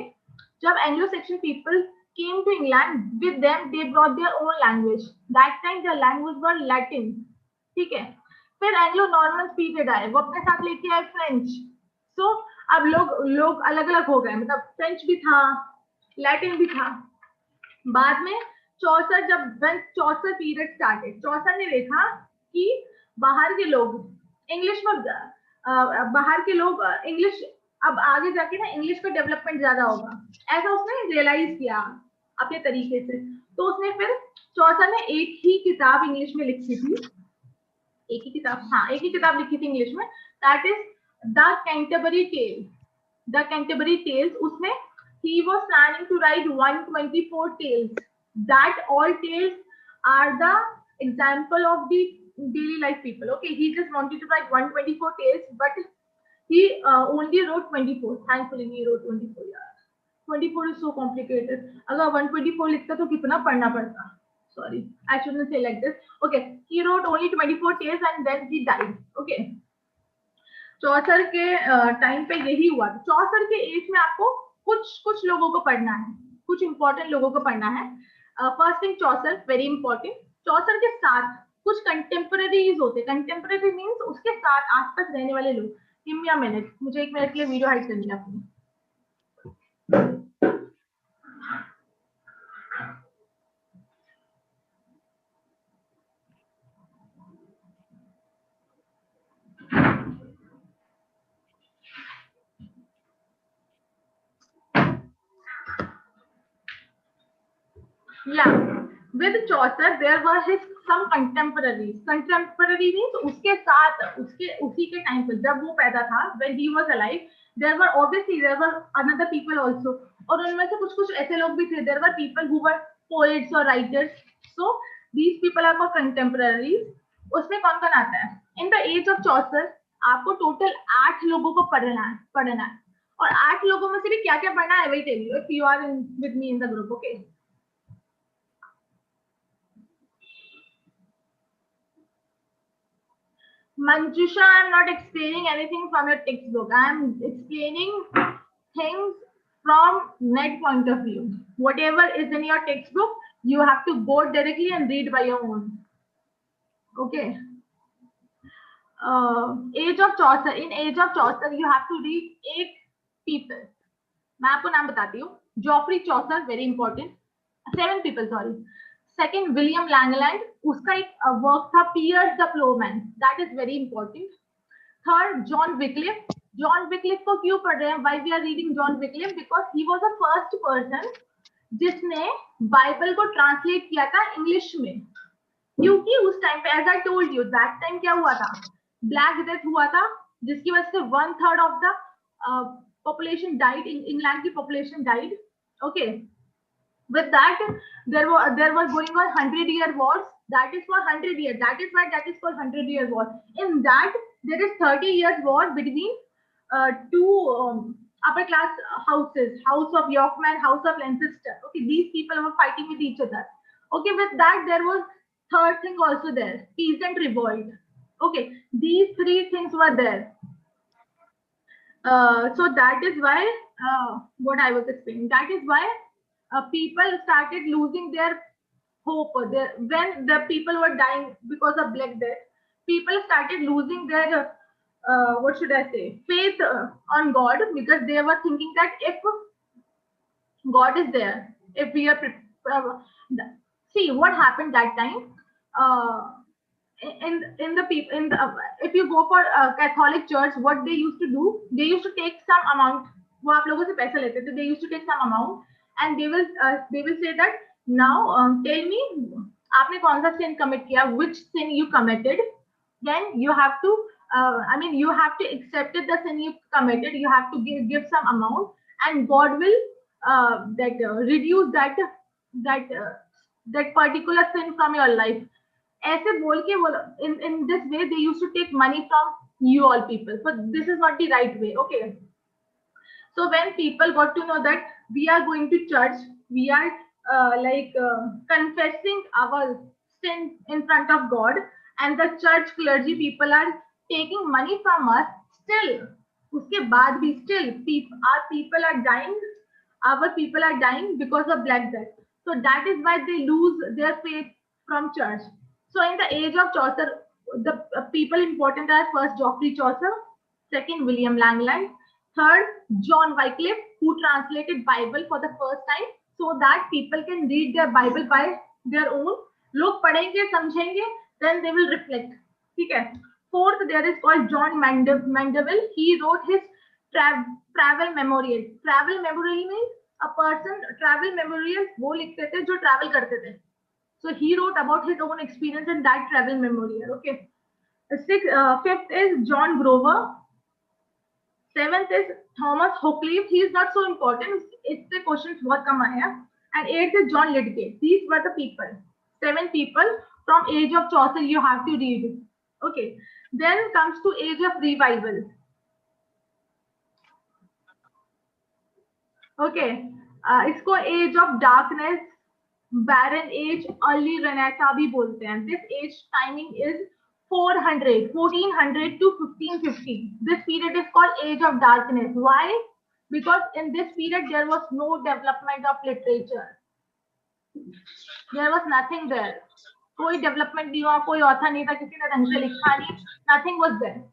जब Anglo Saxon people came to England, with them they brought their own language. That time their language was Latin. ठीक है. फिर एंग्लो नॉर्मन पीरियड आए, वो अपने साथ लेके आए फ्रेंच. सो अब लोग अलग अलग हो गए. मतलब फ्रेंच भी था, लैटिन भी था. बाद में चौसर, जब चौसर पीरियड स्टार्टेड, चौसर ने देखा कि बाहर के लोग इंग्लिश में बाहर के लोग इंग्लिश, अब आगे जाके ना इंग्लिश का डेवलपमेंट ज्यादा होगा, ऐसा उसने रियलाइज किया अपने तरीके से. तो उसने फिर चौसर ने एक ही किताब इंग्लिश में लिखी थी. एक ही किताब लिखी थी इंग्लिश में. That is the Canterbury Tales. उसमें he was planning to write 124 tales. That all tales are the example of the daily life people. Okay, he just wanted to write 124 tales, but he only wrote 24. Thankfully he wrote 24. यार 24 is so complicated. अगर 124 लिखता तो कितना पढ़ना पड़ता. Sorry, I shouldn't say like this. Okay, he wrote only 24 tales and then he died. Okay, चौसर के time पे यही हुआ. चौसर के एज में आपको कुछ लोगों को पढ़ना है, कुछ इंपॉर्टेंट लोगों को पढ़ना है. फर्स्ट थिंग चौसर, वेरी इंपॉर्टेंट. चौसर के साथ कुछ कंटेम्पररीज होते. कंटेम्पररी मींस उसके साथ आसपास रहने वाले लोग. गिव मी अ मिनट, मुझे 1 मिनट के लिए वीडियो हाइड करनी है अपनी. Yeah, with Chaucer there were his some contemporaries. Contemporary means उसके साथ उसके उसी के टाइम पर जब वो पैदा था, when he was alive, there were obviously there were another people also. और उनमें से कुछ ऐसे लोग भी थे. There were people who were poets or writers. So these people are called contemporaries. उसमें कौन आता है? In the age of Chaucer, आपको टोटल 8 लोगों को पढ़ना है. और 8 लोगों में से भी क्या क्या पढ़ना है, वही tell you if you are with me in the group, okay? Manjusha, I'm not explaining anything from your textbook. I'm explaining things from net point of view. Whatever is in your textbook, you have to go directly and read by your own. Okay. Age of Chaucer. In Age of Chaucer, you have to read 8 people. मैं आपको नाम बताती हूँ. Geoffrey Chaucer, very important. 7 people, sorry. Second, William Langland. उसका एक work था Piers the Plowman. That is very important. Third, John Wycliffe. John Wycliffe को क्यों पढ़ रहे हैं? Why we are reading John Wycliffe? Because he was the first person जिसने Bible को ट्रांसलेट किया था इंग्लिश में. क्योंकि उस टाइम पे, as I told you, that time क्या हुआ था? Black Death हुआ था, जिसकी वजह से 1/3 of the population died. England की population died. Okay. With that, there was going on 100-year wars. That is for 100 years. That is why that is called 100-year war. In that, there is 30 years war between two upper class houses, House of Yorkman, House of Lancaster. Okay, these people were fighting with each other. Okay, with that there was third thing also there, peasant revolt. Okay, these 3 things were there. So that is why what I was explaining. That is why people started losing their hope. When the people were dying because of Black Death, people started losing their what should I say, faith on God, because they were thinking that if God is there, if we are see what happened that time. In the people in the if you go for Catholic church, what they used to do, they used to take some amount. वो आप लोगों से पैसा लेते थे. They used to take some amount and they will say that now tell me आपने कौन सा sin commit किया, which sin you committed. Then you have to you have to accept it, the sin you committed. You have to give some amount and God will reduce that particular sin from your life. ऐसे बोल के वो in this way they used to take money from you all people. So this is not the right way. Okay. So when people got to know that we are going to church, we are confessing our sin in front of God, and the church clergy people are taking money from us, still उसके बाद भी still our people are dying. Our people are dying because of Black Death. So that is why they lose their faith from church. So in the age of Chaucer, the people important are first Geoffrey Chaucer, second William Langland, third John Wycliffe, who translated Bible for the first time so that people can read their Bible by their own. लोग पढ़ेंगे, समझेंगे, then they will reflect. ठीक है. Fourth, there is called John Mandeville. He wrote his travel memorial. Travel memorial means a person travel memorial वो लिखते थे जो travel करते थे. So he wrote about his own experience in that travel memorial. Okay. Fifth is John Grover. Seventh is Thomas Hoccleve. He is not so important. It's the questions बहुत कम आया. And eighth is John Lydgate. These were the people. 7 people from age of Chaucer you have to read. Okay. Then comes to age of revival. Okay. इसको age of darkness, barren age, early renaissance भी बोलते हैं. This age timing is 1400 to 1550. This period is called age of darkness. Why? Because in this period there was no development of literature. There was nothing there. कोई development नहीं हुआ, कोई author नहीं था, किसी ने ढंग से लिखा नहीं. Nothing was there.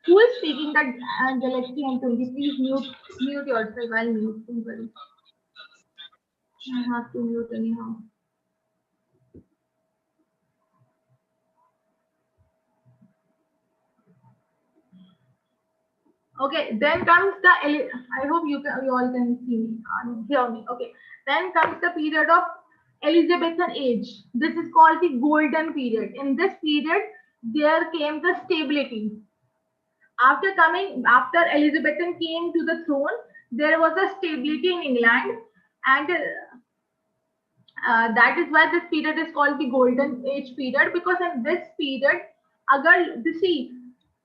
Who is speaking that Galaxy and 20? Please mute yourself. I'll mute. Don't worry. I have to mute anyhow. Okay, then comes the, I hope you all can see me and hear me. Okay, then comes the period of Elizabethan Age. This is called the Golden Period. In this period, there came the stability. After Elizabethan came to the throne, there was a stability in England, and that is why this period is called the Golden Age period, because in this period, अगर see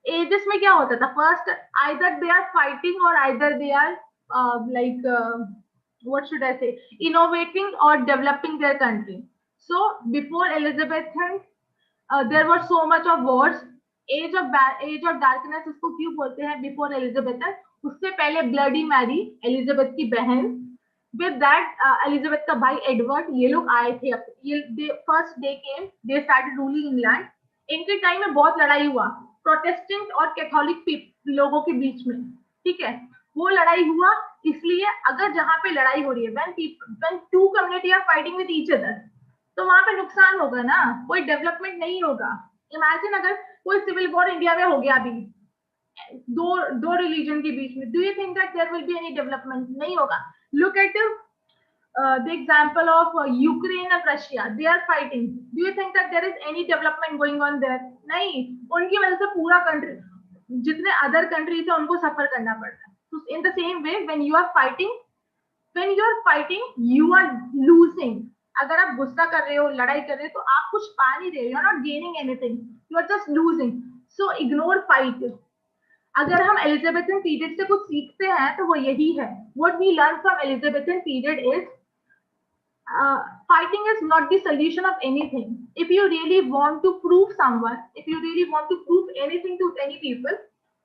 ages में क्या होता था? First, either they are fighting or either they are what should I say, innovating or developing their country. So before Elizabethan, there was so much of wars. age of darkness उसको क्यों बोलते हैं? Before Elizabethan, उससे पहले bloody Mary, Elizabeth की बहन, with that Elizabeth का भाई एडवर्ड, ये लोग आए थे. ये first day came, they started ruling England. इनके टाइम में बहुत लड़ाई हुआ प्रोटेस्टेंट और कैथोलिक लोगों के बीच में. ठीक है, वो लड़ाई हुआ. इसलिए अगर जहां पे लड़ाई हो रही है, when two community are fighting with each other, तो वहां पे नुकसान होगा ना, कोई डेवलपमेंट नहीं होगा. इमेजिन अगर कोई सिविल वॉर इंडिया में हो गया अभी दो रिलीजन के बीच में, do you think that there will be any development? नहीं होगा. Look at the example of Ukraine and Russia. They are fighting. Do you think that there is any development going on there? नहीं. उनकी वजह से पूरा country, जितने other countries है उनको सफर करना पड़ता है. So in the same way, when you are fighting, you are losing. अगर आप गुस्सा कर रहे हो, लड़ाई कर रहे हो, तो आप कुछ पा नहीं रहे हो. You are not gaining anything. You are just losing. So ignore fight. अगर हम एलिजाबेथन पीरियड से कुछ सीखते हैं तो वो यही है. What we learn from Elizabethan period is fighting is not the solution of anything. If you really want to prove someone, if you really want to prove anything to any people,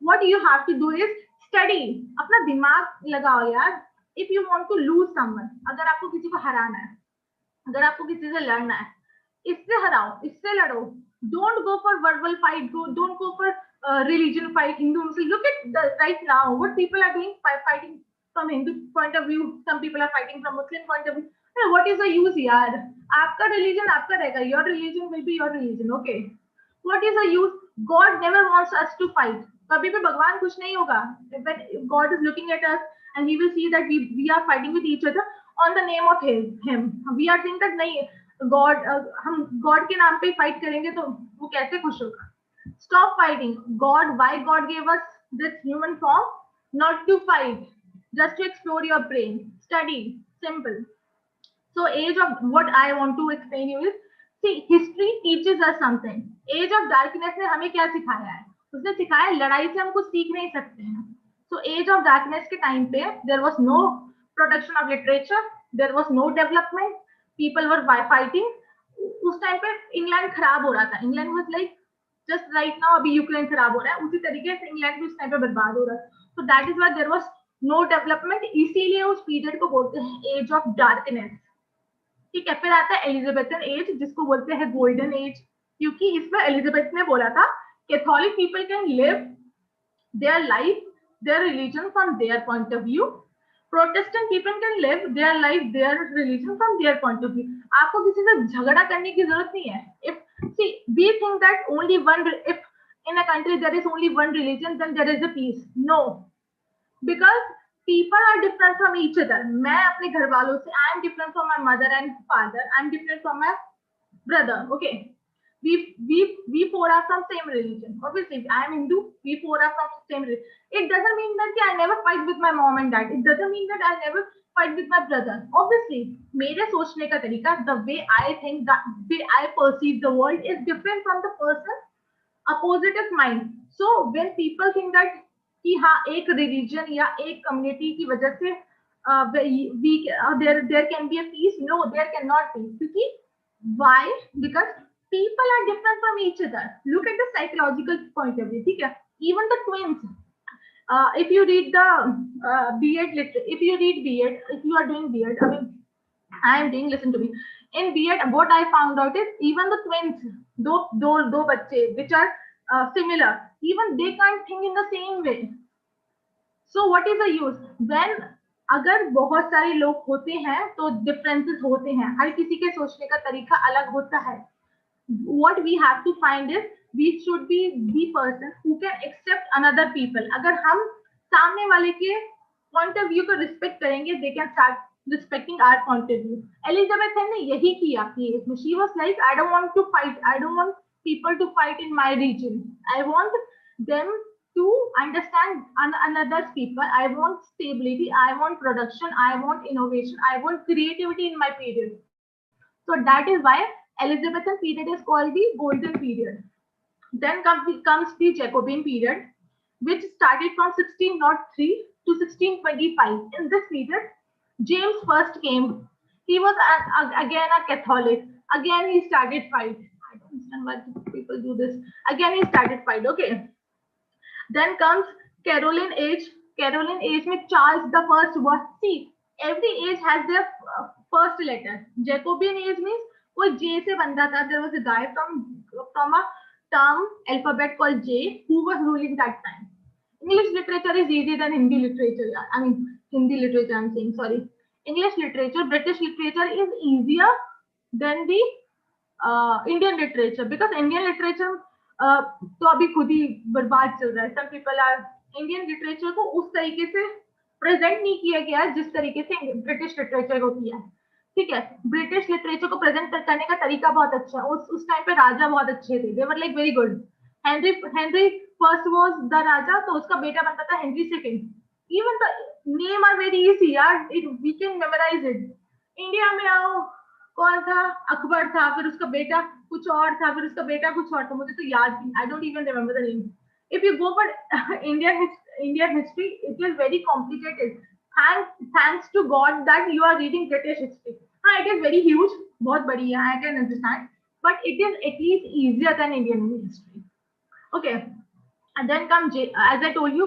what you have to do is study. अपना दिमाग लगाओ यार. If you want to lose someone, अगर आपको किसी को हराना है, अगर आपको किसी से लड़ना है, इससे हराओ, इससे लड़ो. Don't go for verbal fight. Don't go for religion fight. Hindu Muslim. Look at right now what people are doing, fighting from Hindu point of view. Some people are fighting from Muslim point of view. What is the use यार? आपका religion आपका रहेगा. Your religion will be your religion. Okay. What is the use? God never wants us to fight. कभी भी भगवान खुश नहीं होगा. When God is looking at us and He will see that we are fighting with each other on the name of Him. We are saying that नहीं, God, हम God के नाम पे fight करेंगे तो वो कैसे खुश होगा? Stop fighting. Why God gave us this human form? Not to fight, just to explore your brain. Study. Simple. So age of, what I want to explain you is, see, history teaches us something. Age of darkness ने हमें क्या सिखाया है? उसने सिखाया लड़ाई से हम कुछ सीख नहीं सकते हैं. So age of darkness के टाइम पे there was no production of literature, there was no development, people were fighting. उस टाइम पे इंग्लैंड खराब हो रहा था. England was like just right now अभी यूक्रेन खराब हो रहा है, उसी तरीके से इंग्लैंड भी उस टाइम पे बर्बाद हो रहा है. So that is why there was no development. इसीलिए उस पीरियड को बोलते हैं एज ऑफ डार्कनेस. ठीक है, फिर आता है एलिजाबेथन एज, जिसको बोलते हैं गोल्डन एज, क्योंकि इसमें एलिजाबेथ ने बोला था Catholic people can live their life, their religion from their point of view. Protestant people can live their life, their religion from their point of view. आपको किसी से झगड़ा करने की जरूरत नहीं है. If see we think that only one, if in a country there is only one religion, then there is a peace. No, because people are different from each other. मैं अपने घर वालों से, I am different from my mother and father. I am different from my brother. Okay, we four are from same religion. Obviously, I am Hindu. We four are from same religion. It doesn't mean that I never fight with my mom and dad. It doesn't mean that I never fight with my brother. Obviously, मेरे सोचने का तरीका, the way I think, the way I perceive the world is different from the person opposite of mine. So when people think that कि हाँ एक religion या एक community की वजह से there can be a peace, no, there cannot be. क्योंकि why? Because people are different from each other. Look at the psychological point of view. ठीक है, even the twins. If you read the B.Ed literature, if you read B.Ed, if you are doing B.Ed, I mean, I am doing, listen to me. In B.Ed, what I found out is even the twins, दो बच्चे which are similar, even they can't think in the same way. So what is the use? When अगर बहुत सारे लोग होते हैं तो differences होते हैं, हर किसी के सोचने का तरीका अलग होता है. What we have to find is we should be the person who can accept another people. अगर हम सामने वाले के पॉइंट ऑफ व्यू को रिस्पेक्ट करेंगे, they can start respecting our point of view. Elizabeth ने यही किया कि she was like I don't want to fight, I don't want people to fight in my region. I want them to understand another's people. I want stability. I want production. I want innovation. I want creativity in my period. So that is why Elizabethan period is called the golden period. Then comes the Jacobean period, which started from 1603 to 1625. In this period, James first came. He was again a Catholic. Again, he started fight. I don't understand why people do this. Again, he started fight. Okay. Then comes Caroline Age. Caroline Age में Charles the First was. See, every age has their first letter. Jacobean age means कोई J से बनता था. There was a guy from a term alphabet called J who was ruling that time. English literature is easier than Hindi literature. I mean, Hindi literature I'm saying, sorry. English literature, British literature is easier than the Indian literature, because Indian literature तो अभी खुद ही बर्बाद चल रहा है. Some people are Indian literature को उस तरीके से प्रेजेंट नहीं किया गया जिस तरीके से ब्रिटिश लिटरेचर को किया है. ठीक है, ब्रिटिश लिटरेचर को प्रेजेंट करने का तरीका बहुत अच्छा है. उस टाइम पे राजा बहुत अच्छे थे. They were like very good. Henry first was the राजा, तो उसका बेटा बनता था Henry second. Even the name are very easy यार, we can memorize it. India में आओ, कौन था? अकबर था, फिर उसका बेटा कुछ और था, फिर उसका बेटा कुछ और था. मुझे तो याद नहीं, I don't even remember the name. If you go for Indian history, it is very complicated. Thanks to God that you are reading British history. हाँ, इट इज वेरी ह्यूज, बहुत बड़ी है, I can understand, but it is at least easier than Indian history. Okay, and then come J. As I told you,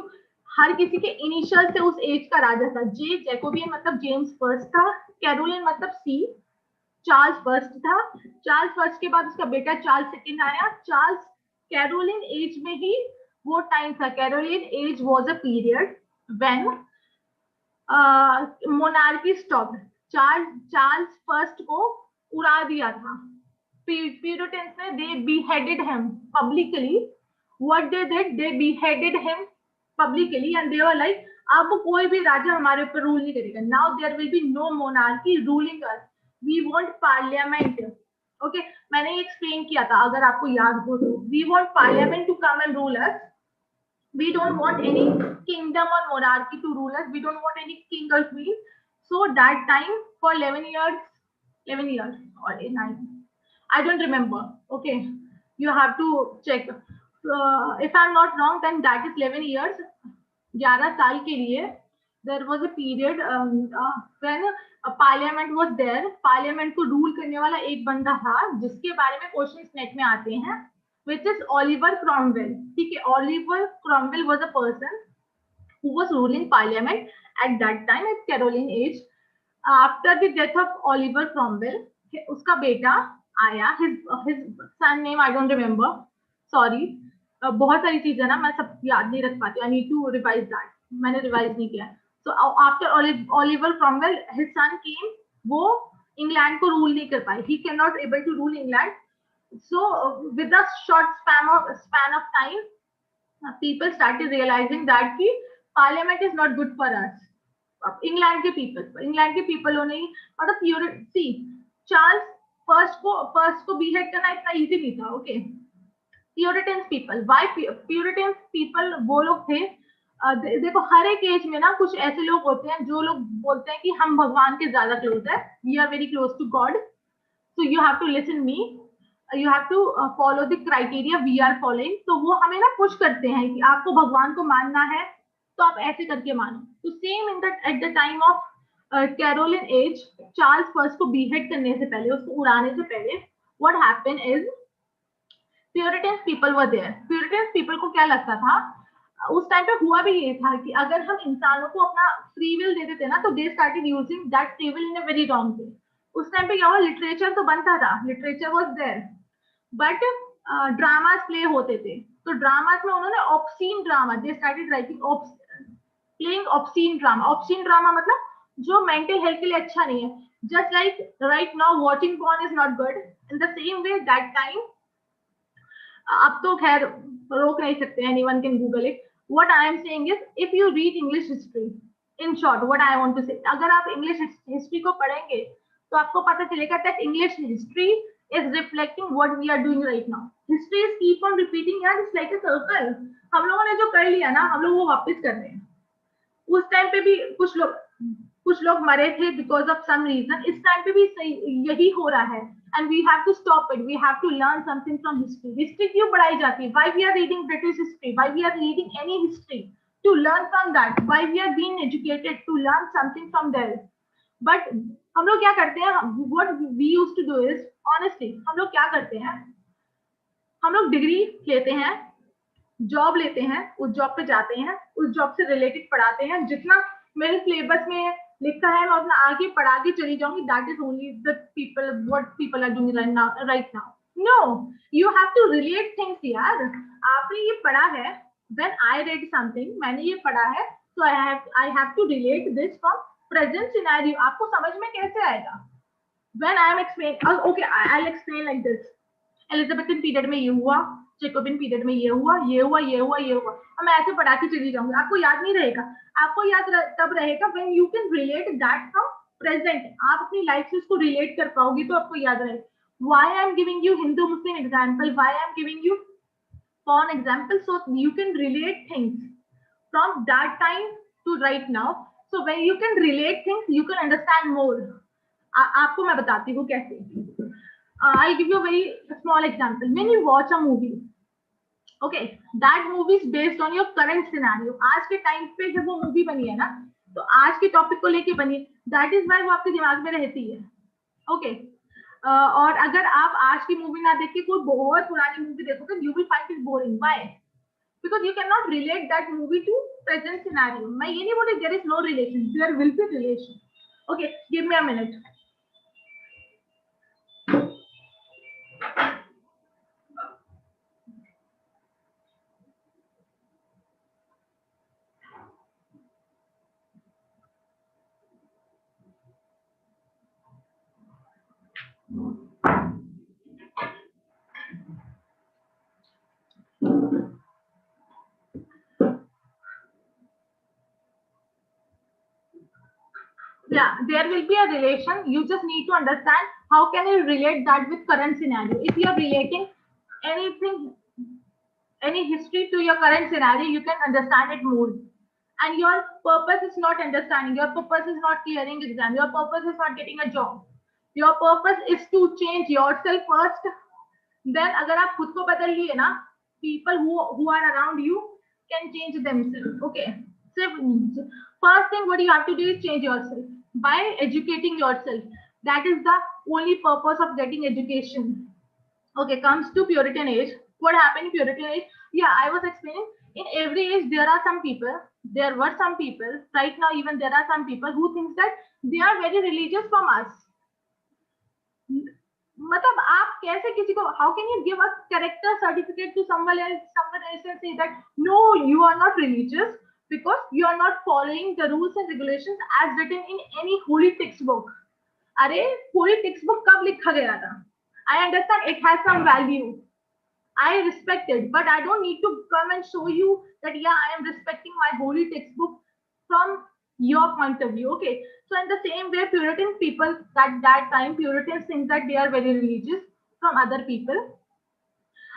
हर किसी के initial से उस age का राजा था. जे जैकोबियन मतलब जेम्स फर्स्ट था. कैरोलिन मतलब सी, चार्ल्स फर्स्ट था. चार्ल्स फर्स्ट के बाद उसका बेटा चार्ल्स सेकंड आया. चार्ल्स कैरोलिन एज में ही वो टाइम था. Caroline age was a period when monarchy stopped. Charles first को उड़ा दिया था. प्यूरिटन्स ने दे beheaded him publicly. What they did, they beheaded him publicly and they were like, अब कोई भी राजा हमारे ऊपर रूल नहीं करेगा. Now there will be no monarchy ruling us. We want parliament. Okay, मैंने एक्सप्लेन किया था, अगर आपको याद हो तो. We want parliament to come and rule us. We don't want any kingdom or monarchy to rule us. We don't want any king or queen. So that time for 11 years or 9, I don't remember. Okay, you have to check. If I'm not wrong, then that is 11 years. 11 साल के लिए there was a period when a parliament was there. Parliament को rule करने वाला एक बंदा था जिसके बारे में क्वेश्चंस नेट में आते हैं, which is Oliver Cromwell. ठीक है, Oliver Cromwell was a person who was ruling parliament at that time at Caroline age. After the death of Oliver Cromwell, उसका बेटा आया. his son name I don't remember, sorry. बहुत सारी चीजें ना मैं सब याद नहीं रख पाती. I need to revise that. मैंने रिवाइज नहीं किया. So after Oliver Cromwell, his son came. वो इंग्लैंड को रूल नहीं कर पाए. He cannot able to rule England. So with a short span of time, people started realizing that कि parliament is not good for us. England के पीपलों ने मतलब purity, Charles first को बीहेड करना इतना इजी नहीं था. Okay, Puritans people. Why Puritans people? वो लोग थे, देखो हर एक एज में ना कुछ ऐसे लोग होते हैं जो लोग बोलते हैं कि हम भगवान के ज्यादा क्लोज है. We are very close to God. So you have to listen me, you have to follow the criteria we are following. तो वो हमें ना पुश करते हैं कि आपको भगवान को मानना है तो आप ऐसे करके मानो. तो same in that at the time of Caroline age, Charles first को बीहेड करने से पहले, उसको उड़ाने से पहले, what happened is Puritans people were there. Puritans people को क्या लगता था, उस टाइम पे हुआ भी ये था कि अगर हम इंसानों को अपना फ्री विल दे देते ना, तो they started using that free will in a very wrong way. उस टाइम पे क्या हुआ, लिटरेचर तो बनता था, literature was there, but dramas play होते थे. तो ड्रामास में उन्होंने obscene drama, they started writing playing obscene drama. Obscene drama मतलब जो मेंटल हेल्थ के लिए अच्छा नहीं है. Just like right now watching porn is not good. In the same way that time, अब तो खैर रोक नहीं सकते, anyone can Google it. what I am saying is, if you read English history, in short, what I want to say, अगर आप English history को पढ़ेंगे, तो आपको पता चलेगा that English history is reflecting what we are doing right now. History is keep on repeating, यार, it's like a circle. हम लोगों ने जो कर लिया ना, हम लोग वो वापस कर रहे हैं. उस टाइम पे भी कुछ लोग मरे थे because of some reason. इस टाइम पे भी यही हो रहा है. And we have to stop it. We have to learn something from history. History क्यों पढ़ाई जाती है? Why we are reading British history? Why we are reading any history? To learn from that. Why we are being educated to learn something from there. But हम लोग क्या करते हैं? What we used to do is, honestly, हम लोग क्या करते हैं? हम लोग डिग्री लेते हैं, जॉब लेते हैं, उस जॉब पे जाते हैं, उस जॉब से रिलेटेड पढ़ाते हैं. जितना मेरे सिलेबस में लिखा है मैं अपना आगे पढ़ा के चली जाऊंगी. That is only the people, what people are doing right now. No, you have to relate things. यार, आपने ये पढ़ा है, व्हेन आई रेड समथिंग, मैंने ये पढ़ा है, so I have to relate this from present scenario. आपको समझ में कैसे आएगा? When I am explain, okay, I will explain like this. Elizabethan period में ये हुआ, जैकोबियन पीरियड में ये हुआ, ये हुआ, ये हुआ, ये हुआ. अब मैं ऐसे पढ़ा के चली जाऊंगी, आपको याद नहीं रहेगा. आपको याद तब रहेगा when you can relate that from present. आप अपनी लाइफ से उसको रिलेट कर पाओगे तो आपको याद रहेगा. Why I am giving you Hindu Muslim example, why I am giving you for example, so you can relate things from that time to right now. So when you can relate things, you can understand more. आपको मैं बताती हूँ कैसे. I'll give you a very small example. When you watch a movie, okay, that movie is based on your current scenario. आज के time पे जब वो मूवी बनी है ना, तो आज के टॉपिक को लेके बनी. That is why वो आपके दिमाग में रहती है. Okay. और अगर आप आज की मूवी ना देख के कोई बहुत पुरानी मूवी देखोगे, you will find it boring. Why? Because you cannot relate that movie to present scenario. मैं ये नहीं बोल रही there is no relation. There will be relation. Okay, give me a minute. Yeah, there will be a relation. You just need to understand how can you relate that with current scenario. If you are relating anything, any history to your current scenario, you can understand it more. And your purpose is not understanding. Your purpose is not clearing exam. Your purpose is not getting a job. Your purpose is to change yourself first. Then, अगर आप खुद को बदल लिए ना, people who are around you can change themselves. Okay. So first thing what you have to do is change yourself by educating yourself. That is the only purpose of getting education. Okay, comes to Puritan age. What happened in Puritan age? Yeah, I was explaining. In every age, there are some people. There were some people. Right now, even there are some people who think that they are very religious from us. मतलब आप कैसे किसी को, how can you give a character certificate to someone else and say that no, you are not religious because you are not following the rules and regulations as written in any holy textbook. अरे holy textbook कब लिखा गया था? I understand it has some value. I respect it, but I don't need to come and show you that yeah, I am respecting my holy textbook from your point of view. Okay, so in the same way, Puritan people at that time, Puritans think that they are very religious from other people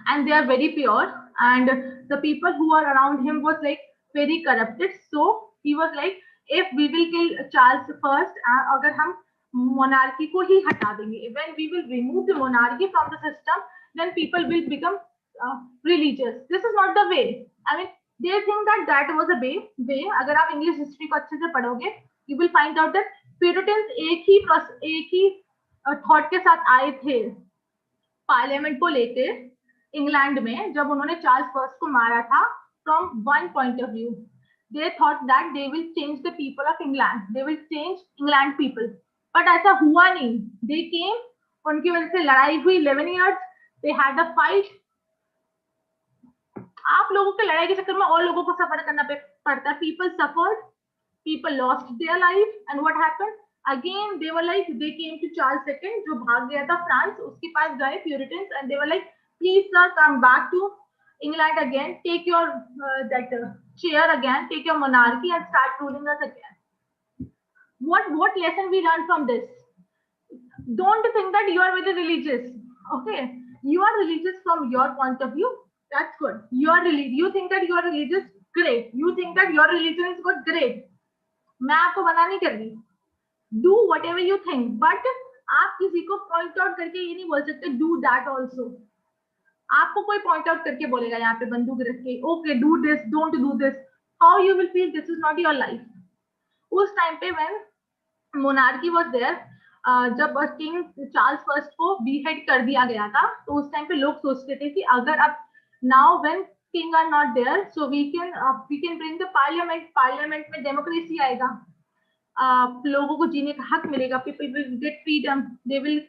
and they are very pure, and the people who are around him was like very corrupted. So he was like, if we will kill Charles first, agar hum monarchy ko hi hata denge, when we will remove the monarchy from the system, then people will become religious. This is not the way. I mean, they think that that was a way. अगर आप English history को अच्छे से पढ़ोगे, you will find out that Puritans एक ही thought के साथ आए थे पार्लियामेंट को लेके इंग्लैंड में, जब उन्होंने चार्ल्स फर्स्ट को मारा था. From one point of view, they thought that they will change the people of England. They will change England people. But ऐसा हुआ नहीं. They came, उनकी वजह से लड़ाई हुई 11 years. They had a fight. आप लोगों के लड़ाई के चक्कर में और लोगों को सफर करना पड़ता है. People suffered, people lost their life, and what happened? Again, they were like, they came to Charles II, जो भाग गया था फ्रांस, उसके पास गए Puritans, and they were like, please sir, come back to England again, take your that chair again, take your monarchy and start ruling us again. What lesson we learn from this? Don't think that you are very religious. Okay, you are religious from your point of view. That's good. You think that you are religious. Great. You think that your religion is good. Great. मैं आपको मना नहीं कर रही. Do whatever you think, but आप किसी को point out करके ये नहीं बोल सकते do that also. आपको कोई point out करके बोलेगा यहाँ पे बंदूक रख के, okay do this, don't do this. How you will feel? This is not your life. उस टाइम पे when monarchy was there, जब किंग चार्ल्स फर्स्ट को बीहेड कर दिया गया था, तो उस टाइम पे लोग सोचते थे कि अगर अब now when king are not there, so we can bring the parliament में डेमोक्रेसी आएगा, लोगों को जीने का हक मिलेगा, people will get freedom, they will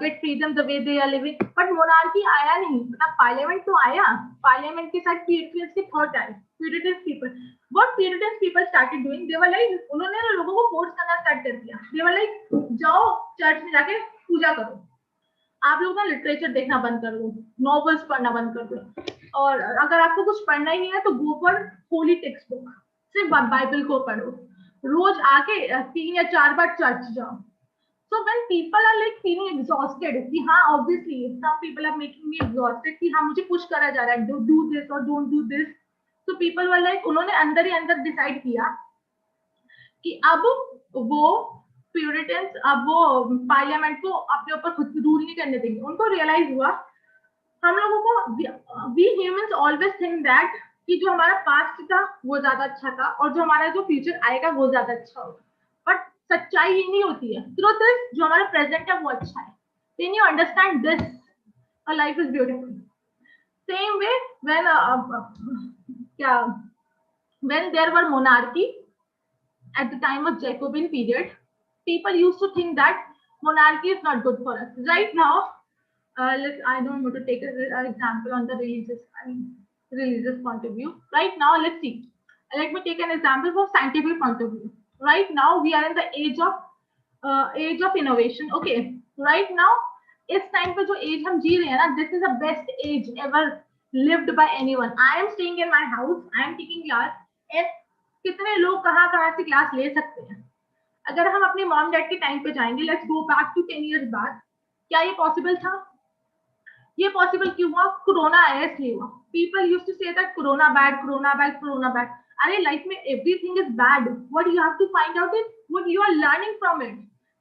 get freedom the way they are living. But monarchy आया नहीं. मतलब पार्लियामेंट तो आया, पार्लियामेंट के साथ प्यूरिटन्स के थॉट आए. Puritans people, what Puritans people started doing, they were like, उन्होंने लोगों को फोर्स करना स्टार्ट कर दिया. दे वर लाइक जाओ चर्च में जाके पूजा करो, आप लोग ना लिटरेचर देखना बंद कर दो, नॉवेल्स पढ़ना बंद कर दो, और अगर आपको कुछ पढ़ना ही नहीं है तो go for Holi text book, सिर्फ बाइबल को पढ़ो, रोज आके 3 या 4 बार चर्च जाओ. So when people are like feeling exhausted, कि हाँ obviously some people are making me exhausted, कि हाँ मुझे push करा जा रहा है, do this or don't do this. So people were like, उन्होंने अंदर ही अंदर decide किया कि अब वो प्यूरिटन्स, अब वो पार्लियामेंट को अपने ऊपर खुद रूल नहीं करने देंगे. उनको रियलाइज हुआ, हम लोगों को, we humans always think that कि जो हमारा पास्ट था वो ज्यादा अच्छा था और जो हमारा जो फ्यूचर आएगा वो ज्यादा अच्छा होगा. बट सच्चाई ये नहीं होती है. ट्रुथ इज जो हमारा प्रेजेंट है वो अच्छा है. When you understand this, a life is beautiful. Same way when when there were monarchy at the time of Jacobean period, people used to think that monarchy is not good for us. Right now, I don't want to take an example on the religious point of view. Right now, let's see. Let me take an example from scientific point of view. Right now, we are in the age of innovation. Okay. Right now, इस time पे जो as हम जी रहे हैं ना, this is the best age ever lived by anyone. I am staying in my house. I am taking class. And कितने लोग कहाँ से क्लास ले सकते हैं? अगर हम अपने मॉम डैड के टाइम पे जाएंगे, let's go back to 10 years बाद, क्या ये पॉसिबल था? ये पॉसिबल क्यों हुआ? कोरोना आया इसलिए हुआ. People used to say that corona bad, corona bad, corona bad. अरे लाइफ में everything is bad. What you have to find out is what you are learning from it.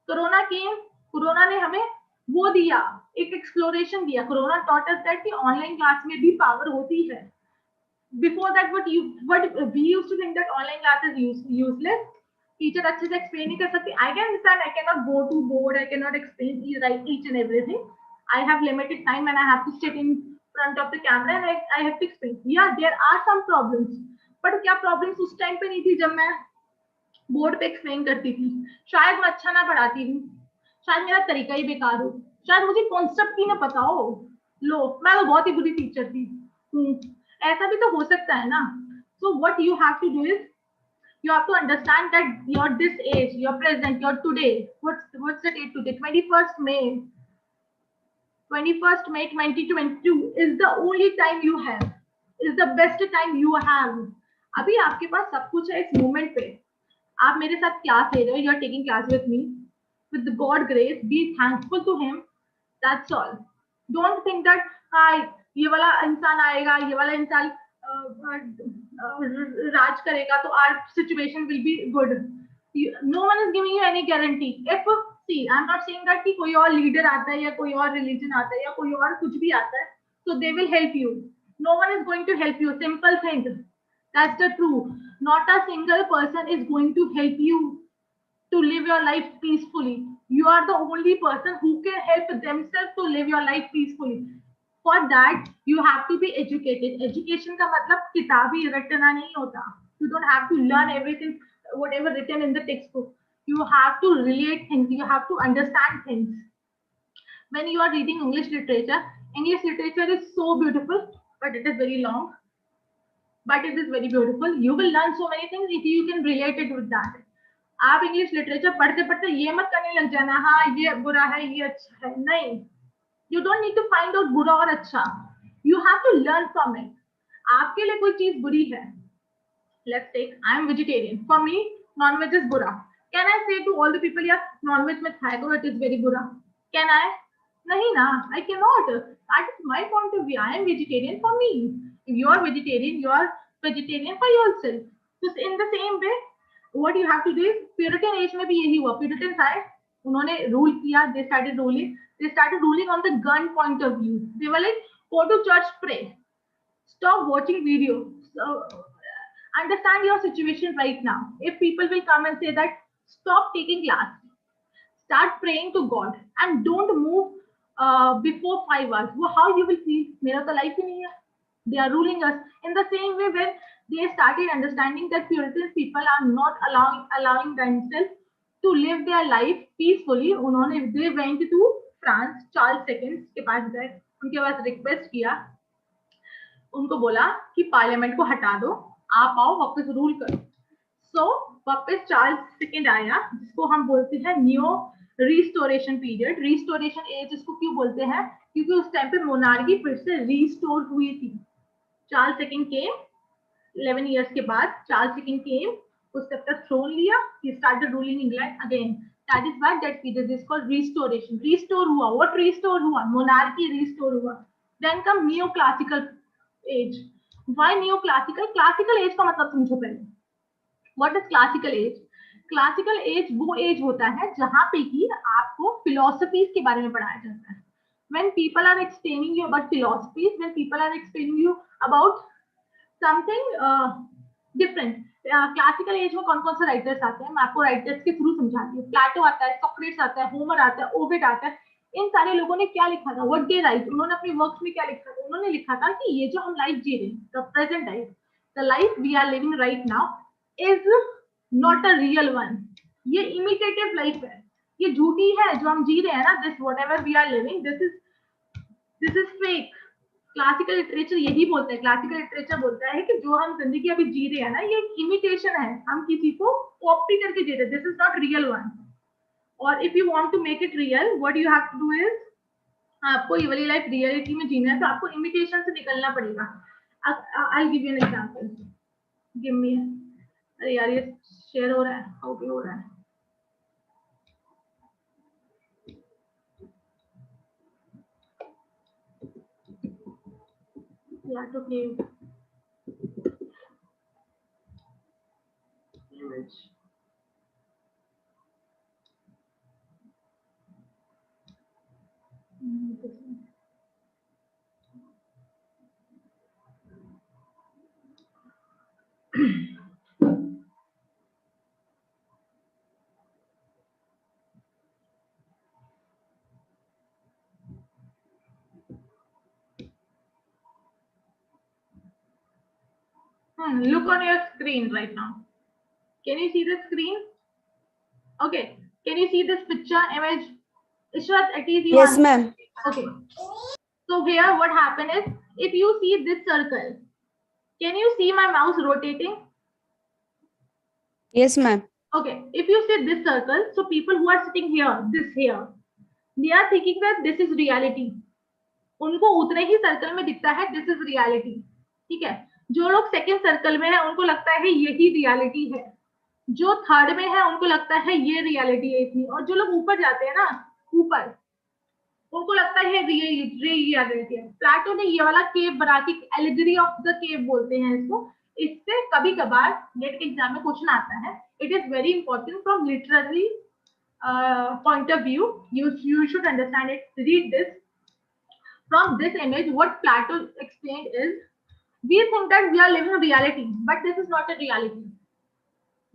Corona came, corona ने हमें वो दिया, एक exploration दिया. Corona taught us that कि online class में भी पावर होती है. Before that what we used to think that online class is useless. Teacher अच्छे से एक्सप्लेन नहीं कर सकती. I can understand, I cannot go to board, I cannot explain each and everything. I have limited time and I have to sit in front of the camera and I have to explain. Yeah, there are some problems. But क्या problems उस time पे नहीं थी जब मैं board पे explain करती थी? शायद मैं अच्छा ना पढ़ाती हूँ, शायद मेरा तरीका ही बेकार हो, शायद मुझे कॉन्सेप्ट ही ना पता हो. लो, मैं तो बहुत ही बुरी टीचर थी. ऐसा भी तो हो सकता है ना. So what you have to do is you have to understand that your this age, your present, your today. What's the date today? 21st May 2022 is the only time you have. Is the best time you have. अभी आपके पास सब कुछ है इस moment पे. आप मेरे साथ क्लास ले रहे हो. You are taking class with me. With God grace, be thankful to Him. That's all. Don't think that ये वाला इंसान आएगा, ये वाला इंसान राज करेगा तो our situation will be good. No one is giving you any guarantee. See, I'm not saying that कि कोई और लीडर आता है या कोई और रिलीजन आता है या कोई और कुछ भी आता है, so they will help you. No one is going to help you. Simple thing. That's the truth. Not a single person is going to help you to live your life peacefully. You are the only person who can help themselves to live your life peacefully. For that, you have to be educated. Education का मतलब किताबी रटना नहीं होता. You don't have to learn everything, whatever written in the textbook. You have to relate things. You have to understand things. When you are reading English literature is so beautiful, but it is very long. But it is very beautiful. You will learn so many things if you can relate it with that. आप English literature पढ़ते पढ़ते ये मत करने लग जाना, हाँ ये बुरा है ये अच्छा है. नहीं, you don't need to find out बुरा और अच्छा. You have to learn from it. आपके लिए कोई चीज बुरी है, Let's take, I am vegetarian. For me, non-veg is bura. Can I say to all the people, yeah, non-veg mein खाया करो, it is very bura? Can I? Nahi na, I cannot. That is my point of view. I am vegetarian for me. If you are vegetarian for yourself. So in the same way, what you have to do is, Puritan age में भी यही हुआ. Puritans आए, उन्होंने rule किया, they started ruling on the gun point of view. They were like, go to church, pray. Stop watching videos. So, understand your situation right now. If people will come and say that, stop taking class, start praying to God, and don't move before 5 hours. Well, how you will feel? Mera to life hi nahi hai. They are ruling us. In the same way, when they started understanding that Puritan people are not allowing themselves to live their life peacefully, they went to France. Charles II के पास गए, उनके पास request किया, उनको बोला कि parliament को हटा दो, आप आओ वापस रूल करो. सो वापस चार्ल्स सेकंड आया, जिसको हम बोलते हैं new restoration period. Restoration age इसको क्यों बोलते हैं? क्योंकि उस टाइम पे मोनार्की फिर से रिस्टोर हुई थी. चार्ल्स सेकंड केम 11 इयर्स के बाद. चार्ल्स सेकंड केम, उसने अपना थ्रोन लिया, he started ruling England again. That is why that period is called restoration. Restore हुआ, व्हाट रिस्टोर हुआ? मोनार्की रिस्टोर हुआ. Then come new classical age. Why new classical? Classical age का मतलब समझो पहले. What is classical age? Classical age वो age होता है जहां पे कि आपको फिलोसफीज के बारे में पढ़ाया जाता है. when people are explaining you about philosophies, when people are explaining you about something different. Classical age में कौन कौन से राइटर्स आते हैं, मैं आपको राइटर्स के थ्रू समझाती हूँ. प्लेटो आता है, सोक्रेट्स आता है, होमर आता है, ओविड आता है. इन सारे लोगों ने क्या लिखा था? What they right? उन्होंने अपने वर्क्स में क्या लिखा था? उन्होंने लिखा था कि ये जो हम लाइफ जी रहे हैं, the present life, the life we are living right now is not a real one. ये इमिटेटिव लाइफ है, ये झूठी है जो हम जी रहे हैं ना. This whatever we are living, this is fake. Classical literature यही बोलता है. क्लासिकल लिटरेचर बोलता है कि जो हम जिंदगी अभी जी रहे हैं ना, ये एक इमिटेशन है, हम किसी को कॉपी करके जी रहे हैं. This is not real one. और if you want to make it real, what you have to do is, आपको ये वाली लाइफ रियलिटी में जीना है तो आपको इमिटेशन से निकलना पड़ेगा. I will give you an example. Give me, अरे यार ये शेयर हो रहा है, हाउ हो रहा है? Yeah, to give image. Look on your screen right now. Can you see the screen? Okay. Can you see this picture image? Ishrat, at least you Yes, ma'am. Okay. So here what happened is, if you see this circle, can you see my mouse rotating? Yes, ma'am. Okay. If you see this circle, so people who are sitting here, this here, they are thinking that this is reality. उनको उतने ही circle में दिखता है this is reality. ठीक है. जो लोग second circle में है उनको लगता है यही रियलिटी है. जो थर्ड में है उनको लगता है ये रियलिटी है इतनी. और जो लोग ऊपर जाते हैं ना, ऊपर, उनको लगता है रियलिटी है. प्लेटो ने ये वाला केव बना के, एलिगरी ऑफ द केव बोलते हैं इसको. इससे कभी कभार नेट के एग्जाम में क्वेश्चन आता है. It is very important from literary point of view. You should understand it. Read this. From this image, what Plato explained is, we think that we are living a reality, but this is not a reality.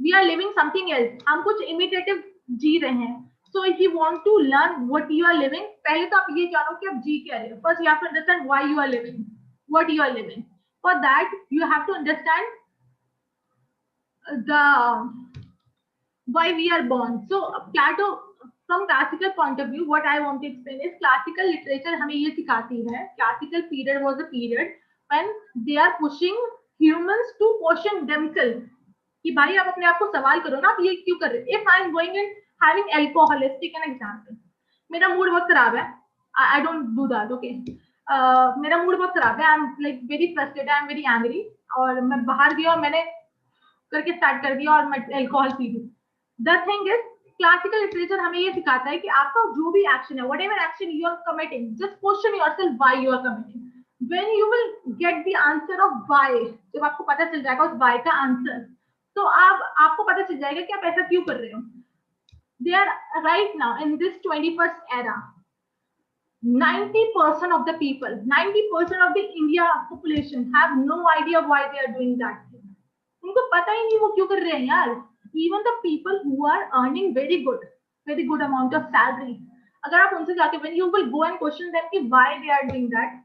We are living something else. हम कुछ imitative जी रहे हैं. So if you want to learn what you are living, पहले तो आप ये जानो कि आप जी क्या रहे हो. First you have to understand why you are living, what you are living. For that you have to understand the why we are born. So Plato, from classical point of view, what I want to explain is, classical literature हमें ये सिखाती है, classical period was a period when they are pushing humans to question themselves. कि भाई आप अपने आप को सवाल करो ना, आप ये क्यों कर रहे हो? If I am going and having alcohol, let's take an example. मेरा मूड बहुत खराब है. I don't do that, okay? मेरा मूड बहुत खराब है. I am like very frustrated, I am very angry. और मैं बाहर गया और मैंने करके स्टार्ट कर दिया और मैं अल्कोहल पी लूं. The thing is classical literature हमें ये सिखाता है कि आपका जो भी एक्शन है, whatever action you are committing, just question yourself why you are committing. When you will get the answer of why, जब आपको पता चल जाएगा उस व्हाई का आंसर, तो आपको पता चल जाएगा कि आप ऐसा क्यों कर रहे हो. They are right now in this 21st era. 90% of the people, 90% of the India population have no idea why they are doing that thing. उनको पता ही नहीं वो क्यों कर रहे हैं यार. Even the people who are earning very good amount of salary, अगर आप उनसे जाके when you will go and question them कि why they are doing that,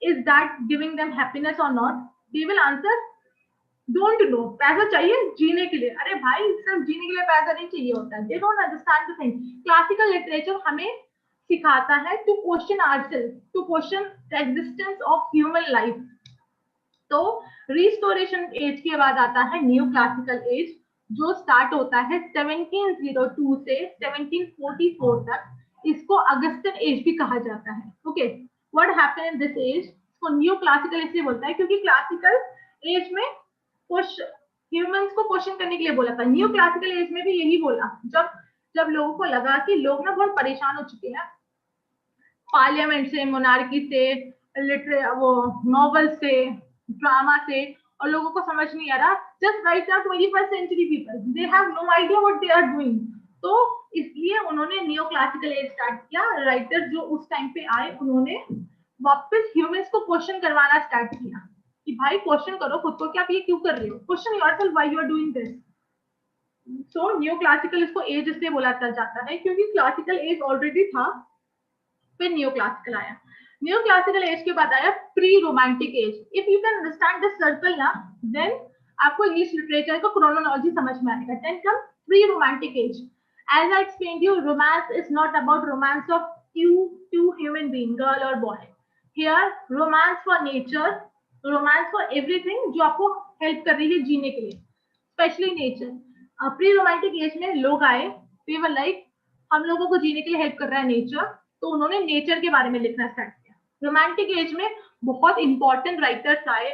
is that giving them happiness or not, they will answer don't know. पैसा चाहिए जीने के लिए. अरे भाई सिर्फ जीने के लिए पैसा नहीं चाहिए होता. They don't understand the thing. Classical literature हमें सिखाता है to question ourselves, to question the existence of human life. तो रिस्टोरेशन एज के बाद आता है न्यू क्लासिकल एज, जो स्टार्ट होता है 1702 से 1744 तक. इसको अगस्टन एज भी कहा जाता है. Okay, what happened in this age? इसको न्यू क्लासिकल इसलिए बोलता है क्योंकि क्लासिकल एज में ह्यूमंस को क्वेश्चन करने के लिए बोला था. न्यू क्लासिकल एज में भी यही बोला, जब लोगों को लगा कि लोग ना बहुत परेशान हो चुके हैं पार्लियामेंट से, मोनार्की से, वो नॉवेल से, ड्रामा से, और लोगों को समझ नहीं आ रहा. Just right now 21st century people, they have no idea what they are doing. तो इसलिए उन्होंने न्यू क्लासिकल एज स्टार्ट किया. राइटर जो उस टाइम पे आए उन्होंने वापस ह्यूमंस को क्वेश्चन करवाना स्टार्ट किया कि भाई क्वेश्चन करो खुद को कि आप ये क्यों कर रहे हो. Question yourself why you are doing this. So new classical इसको एज इसलिए बोला जाता है क्योंकि क्लासिकल एज ऑलरेडी था, फिर न्यू क्लासिकल आया. न्यू क्लासिकल एज के बाद आया pre romantic age. If you can understand this circle ना, देन आपको इंग्लिश लिटरेचर का क्रोनोलॉजी समझ में आएगा. Then come pre romantic age. As I explained you, romance is not about romance of two human being, girl or boy. Here romance for nature, romance for everything जो आपको help कर रही है जीने के लिए, specially nature. Pre romantic age में लोग आए, they were like हम लोगों को जीने के लिए हेल्प कर रहा है नेचर, तो उन्होंने नेचर के बारे में लिखना स्टार्ट किया. रोमांटिक एज में बहुत इंपॉर्टेंट राइटर्स आए,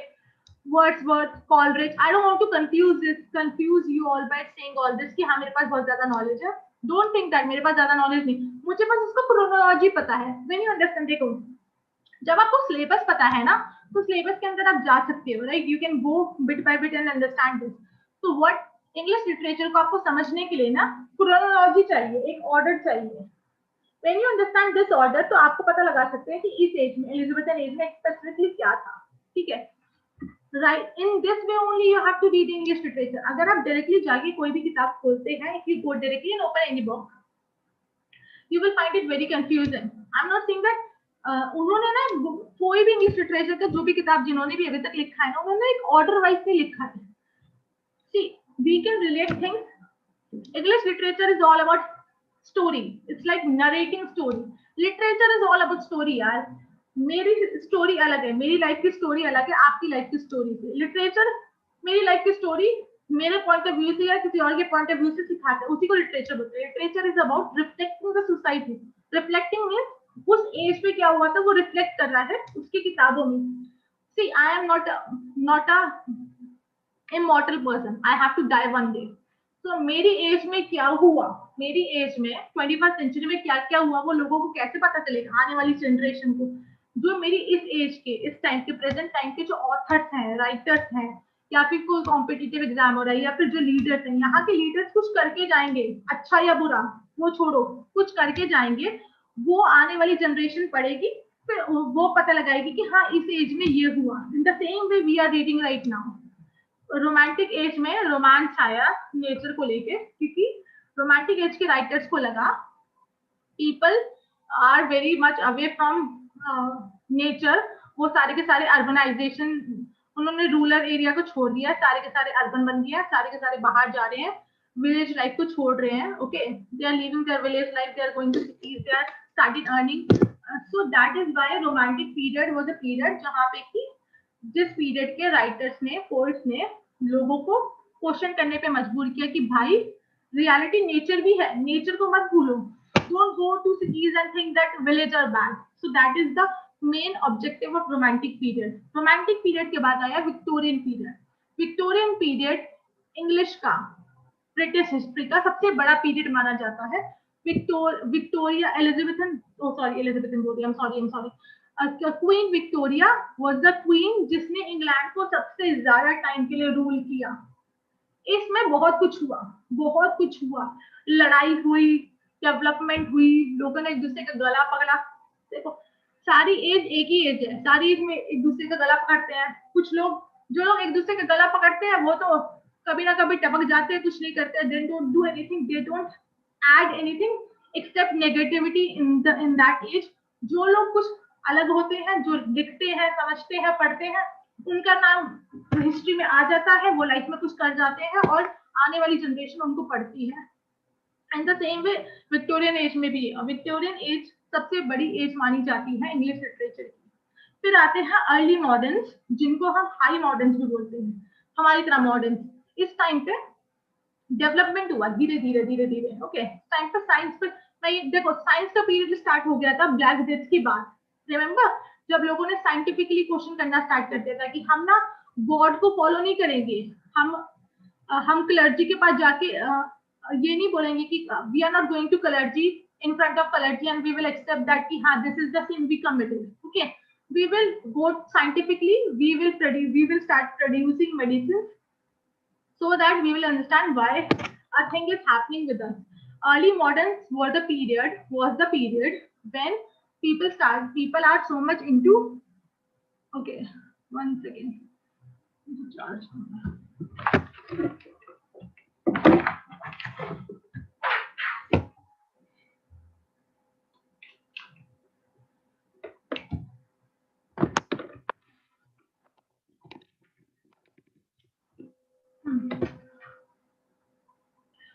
Wordsworth, Coleridge. I don't want to confuse you all by saying all this कि हाँ मेरे पास बहुत ज्यादा नॉलेज है. डोंट थिंक दैट मेरे पास ज्यादा नॉलेज नहीं, मुझे बस उसका क्रोनोलॉजी पता है. व्हेन यू अंडरस्टैंड, देखो जब आपको सिलेबस पता है ना, तो सिलेबस के अंदर आप जा सकते हो, right. You can go bit by bit and understand this. तो व्हाट इंग्लिश लिटरेचर को आपको समझने के लिए ना क्रोनोलॉजी चाहिए, एक ऑर्डर चाहिए. When you understand this order, तो आपको पता लगा सकते हैं कि इस एज में, एलिजाबेथन एज में स्पेसिफिकली क्या था. ठीक है, right. In this way only you have to read English literature. अगर आप डायरेक्टली जाके कोई भी किताब खोलते हैं, if you go directly and open any book, you will find it very confusing. I am not saying that उन्होंने ना कोई भी इंग्लिश लिटरेचर का जो भी किताब जिन्होंने भी अभी तक लिखा है ना, उन्होंने एक ऑर्डर वाइज से लिखा है. See, we can relate things. English literature is all about story. It's like narrating story. Literature is all about story यार. मेरी स्टोरी अलग है, मेरी लाइफ की स्टोरी अलग है आपकी लाइफ की स्टोरी से. लिटरेचर मेरी लाइफ की स्टोरी मेरे पॉइंट ऑफ व्यू से या किसी और के पॉइंट ऑफ व्यू से सिखाता है, उसी को लिटरेचर बोलते हैं. Literature is about reflecting the society. Reflecting means उस एज पे क्या हुआ था वो रिफ्लेक्ट कर रहा है उसकी किताबों में. See, I am not a immortal person. I have to die one day. तो मेरी एज में क्या हुआ, मेरी एज में 21st सेंचुरी में क्या क्या हुआ, वो लोगों को कैसे पता चलेगा, आने वाली जनरेशन को. जो मेरी इस एज के, इस टाइम के, प्रेजेंट टाइम के जो ऑथर्स हैं, राइटर्स हैं, या फिर कोई कॉम्पिटिटिव एग्जाम हो रहा है, या फिर जो लीडर्स हैं, यहाँ के लीडर्स कुछ करके जाएंगे, अच्छा या बुरा वो छोड़ो, कुछ करके जाएंगे, वो आने वाली जनरेशन पढ़ेगी, फिर वो पता लगाएगी कि हाँ इस एज में ये हुआ. In the same way we are reading right now. Romantic age में रोमांस आया नेचर को लेके, क्योंकि रोमांटिक एज के राइटर्स को लगा people are very much away from nature. वो सारे के सारे अर्बनाइजेशन, उन्होंने रूरल एरिया को छोड़ दिया, सारे के सारे अर्बन बन गया, सारे के सारे बाहर जा रहे हैं, विलेज लाइफ को छोड़ रहे हैं. Okay, they are living their village life, they are going to cities, they are started earning. So that is why romantic period was a period जहां पे कि जिस पीरियड के राइटर्स ने, पोएट्स ने लोगों को क्वेश्चन करने पे मजबूर किया कि भाई रियलिटी नेचर भी है, नेचर को मत भूलो. Don't go to cities and think that village are bad. So that is the main objective of romantic period. Romantic period के बाद आया Victorian period. Victorian period English का, ब्रिटिश हिस्ट्री का सबसे बड़ा पीरियड माना जाता है विक्टोरिया एलिजाबेथन, एलिजाबेथन बोल रही, I am sorry, queen Victoria was the queen जिसने इंग्लैंड को सबसे ज्यादा टाइम के लिए रूल किया। इसमें बहुत कुछ हुआ, बहुत कुछ हुआ, लड़ाई हुई, डेवलपमेंट हुई, लोगों ने एक दूसरे का गला पकड़ा। देखो सारी एज एक ही एज है, सारी एज में एक दूसरे का गला पकड़ते हैं। कुछ लोग, जो लोग एक दूसरे का गला पकड़ते हैं वो तो कभी ना कभी टपक जाते हैं, कुछ नहीं करते हैं, they don't do anything, they don't add anything except negativity in that age। जो लोग कुछ अलग होते हैं, जो लिखते हैं, समझते हैं, पढ़ते हैं, उनका नाम हिस्ट्री में आ जाता है, वो लाइफ में कुछ कर जाते हैं और आने वाली जनरेशन उनको पढ़ती है। And the same way Victorian age में भी, विक्टोरियन एज सबसे बड़ी एज मानी जाती है इंग्लिश लिटरेचर की। फिर आते हैं अर्ली मॉडर्न्स, जिनको हम हाई मॉडर्न्स भी बोलते हैं, हमारी तरह मॉडर्न। इस टाइम पे डेवलपमेंट हुआ धीरे धीरे धीरे धीरे। ओके, टाइम पे साइंस पे, मैं देखो साइंस का पीरियड स्टार्ट हो गया था ब्लैक डेथ के बाद। रिमेम्बर जब लोगों ने साइंटिफिकली क्वेश्चन करना स्टार्ट कर दिया था कि हम ना गॉड को फॉलो नहीं करेंगे, हम क्लर्जी के पास जाके ये नहीं बोलेंगे कि we are not going to clergy in front of clergy and we will accept that ki, हाँ, this is the sin we committed. Okay, we will go scientifically, we will start producing medicines so that we will understand why a thing is happening with us. Early moderns was the period when people are so much into, okay, one second,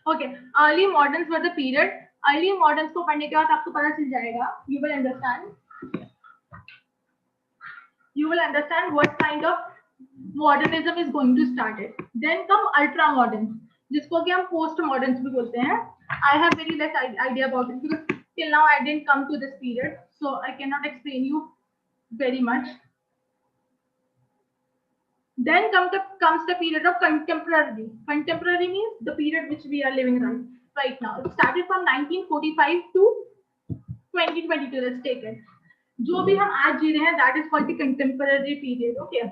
okay. Early moderns were the period, early moderns को पढ़ने के बाद आपको पता चल जाएगा, you will understand what kind of modernism is going to start it. Then come ultra modern, जिसको कि हम पोस्ट मॉडर्न्स भी बोलते हैं। I have very less idea about it because till now I didn't come to this period, so I can not explain you very much. Then comes the period of contemporary. Contemporary means the period which we are living right now. It started from 1945 to 2022. Let's take it. जो भी हम आज जी रहे हैं, that is called the contemporary period. Okay.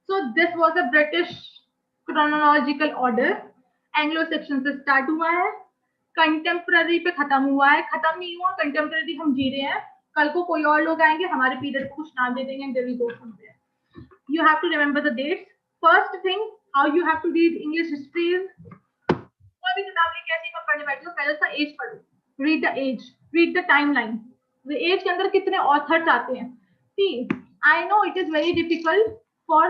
So this was a British chronological order. Anglo-Saxon से start हुआ है, contemporary पे खत्म हुआ है, खत्म नहीं हुआ, contemporary हम जी रहे हैं। कल को कोई और लोग आएंगे, हमारे पीरियड को कुछ नाम दे देंगे, and they will go from there. You have to remember the dates. First thing, how you have to read English history is, कोई भी किताब लेके ऐसे ही पढ़ने बैठे हो, पहले उसका एज पढ़ो, read the age, read the timeline, the age के अंदर कितने authors आते हैं। See, I know it is very difficult for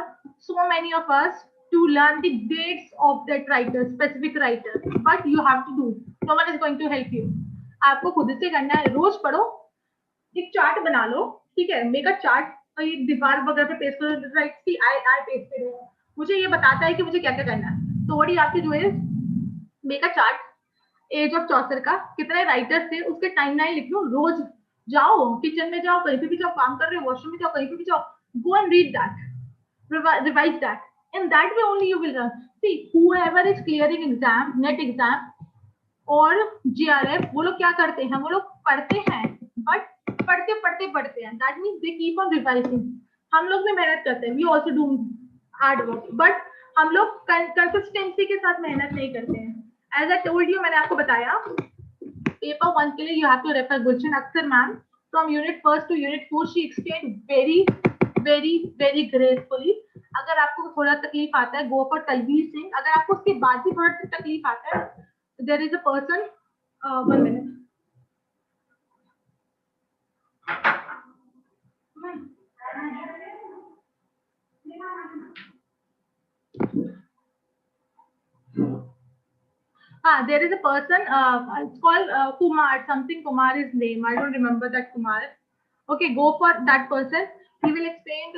so many of us to learn the dates of that writer, specific writer, but you have to do. No one is going to help you. आपको खुद से करना है, रोज पढ़ो, एक chart बना लो, ठीक है, मेक अ चार्ट, ये दीवार वगैरह पे पेस्ट करो, राइट सी आई पेस्टेड है, मुझे ये बताता है कि मुझे क्या क्या करना है। तो वही आपके जो है make a chart, age of Chaucer का, कितने राइटर्स थे उसके टाइमलाइन लिख लो, रोज जाओ, किचन में जाओ, कहीं पे भी जाओ, काम कर रहे हो, वॉशरूम में जाओ, कहीं पे भी जाओ, go and read that, revise that, in that way only you will learn. See whoever is clearing exam, net exam और जीआरएफ, वो लोग क्या करते हैं, वो लोग पढ़ते हैं, बट पढ़ते हैं, that means they keep on revising. हम लोग भी मेहनत करते हैं, we also do hard work, but हम लोग कंसिस्टेंसी के साथ मेहनत नहीं करते हैं। एज आई टोल्ड यू, मैंने आपको बताया पेपर 1 के लिए you have to refer Gulshan Akhtar ma'am from unit 1 to unit 4, she explain very very very gracefully. अगर आपको थोड़ा तकलीफ आता है, गो फॉर तलवीर सिंह। अगर आपको उसके बाद भी थोड़ा तकलीफ आता है, there is a person, 1 minute, there is a person, it's called Kumar, something Kumar is name, I don't remember that Kumar. Okay, go for that person, he will explain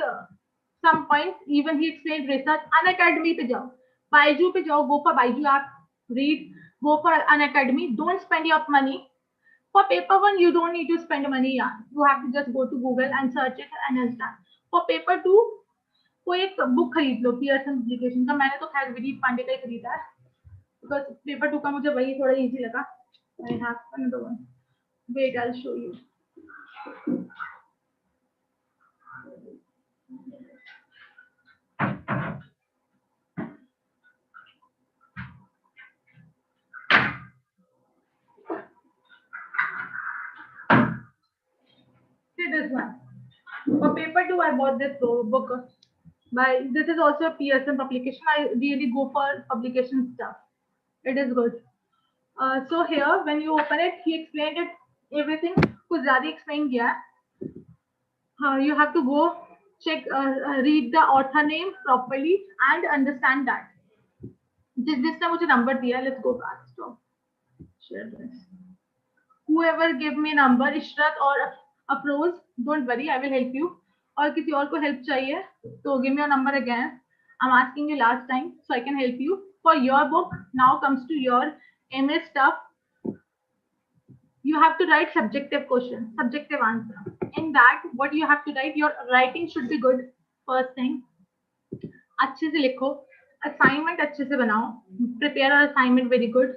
some points, even he explained research। Unacademy पे जाओ, Baiju पे जाओ, go for Baiju app, read, go for Unacademy, don't spend your money। For paper 1, you don't need to spend money, yeah, you have to just go to Google and search it and understand। For paper 2, कोई एक book खरीद लो Pearson publication का. मैंने तो खैर विनीत पांडे का ही खरीदा है बिकॉज पेपर 2 का मुझे वही थोड़ा इजी लगा. I have another one. Wait, I'll show you. See this one. For paper 2, I bought this book. This is also a Pearson publication. I really go for publication stuff. It is good. So here, when you open it, he explained it everything. कुछ ज़्यादा explain किया है. You have to go check, read the author name properly and understand that. जिसने मुझे number दिया, let's go back. Stop. Share this. Whoever give me number, Ishrat और Afroz, don't worry, I will help you. और किसी और को help चाहिए तो give me your number again. I'm asking you last time so I can help you. For your book, now comes to your MA stuff. You have to write subjective question, subjective answer. In that, what you have to write, your writing should be good. First thing, अच्छे से लिखो, assignment अच्छे से बनाओ, prepare your assignment very good.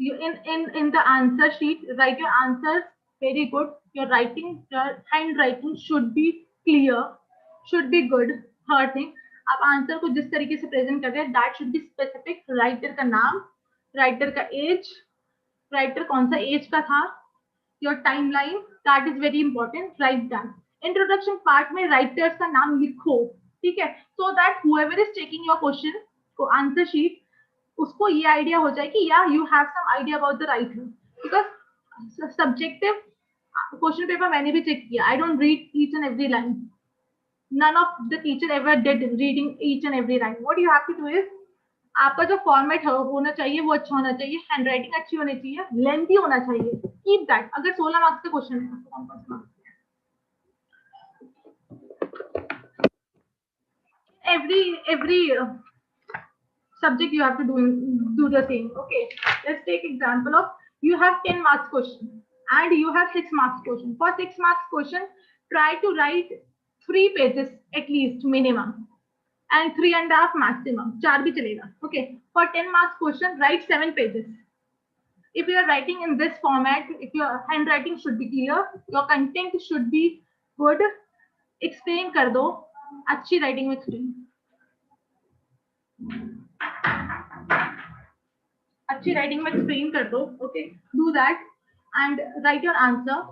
You in the answer sheet, write your answers very good. Your writing, your handwriting should be clear, should be good. Third thing, आप answer को जिस तरीके से प्रेजेंट कर रहे हैं, that should be specific. Writer का नाम, राइटर का एज, राइटर कौन सा एज का था, your timeline, that is very important. Write that. Introduction part में राइटर्स का नाम लिखो, ठीक है, so that whoever is taking your question को आंसर शीट, उसको ये आइडिया हो जाए कि या you have some idea about the writer. Because subjective question paper मैंने भी चेक किया. I don't read each and every line. None of the teacher ever did reading each and every line. What you have to do is, आपका जो format होना चाहिए वो अच्छा होना चाहिए, हैंड राइटिंग अच्छी होनी चाहिए, लेंथी होना चाहिए. Keep that. अगर 16 मार्क्स का क्वेश्चन है तो कौन कौन every subject you have to do the same. Okay, let's take example of you have 10 marks question and you have 6 marks question. For 6 marks question, try to write 3 pages at least minimum and 3.5 maximum. 4 bhi chalega. Okay, for 10 marks question, write 7 pages. If you are writing in this format, if your handwriting should be clear, your content should be good. Explain कर दो, अच्छी writing में explain. अच्छी writing में explain कर दो. Okay, do that and write your answer.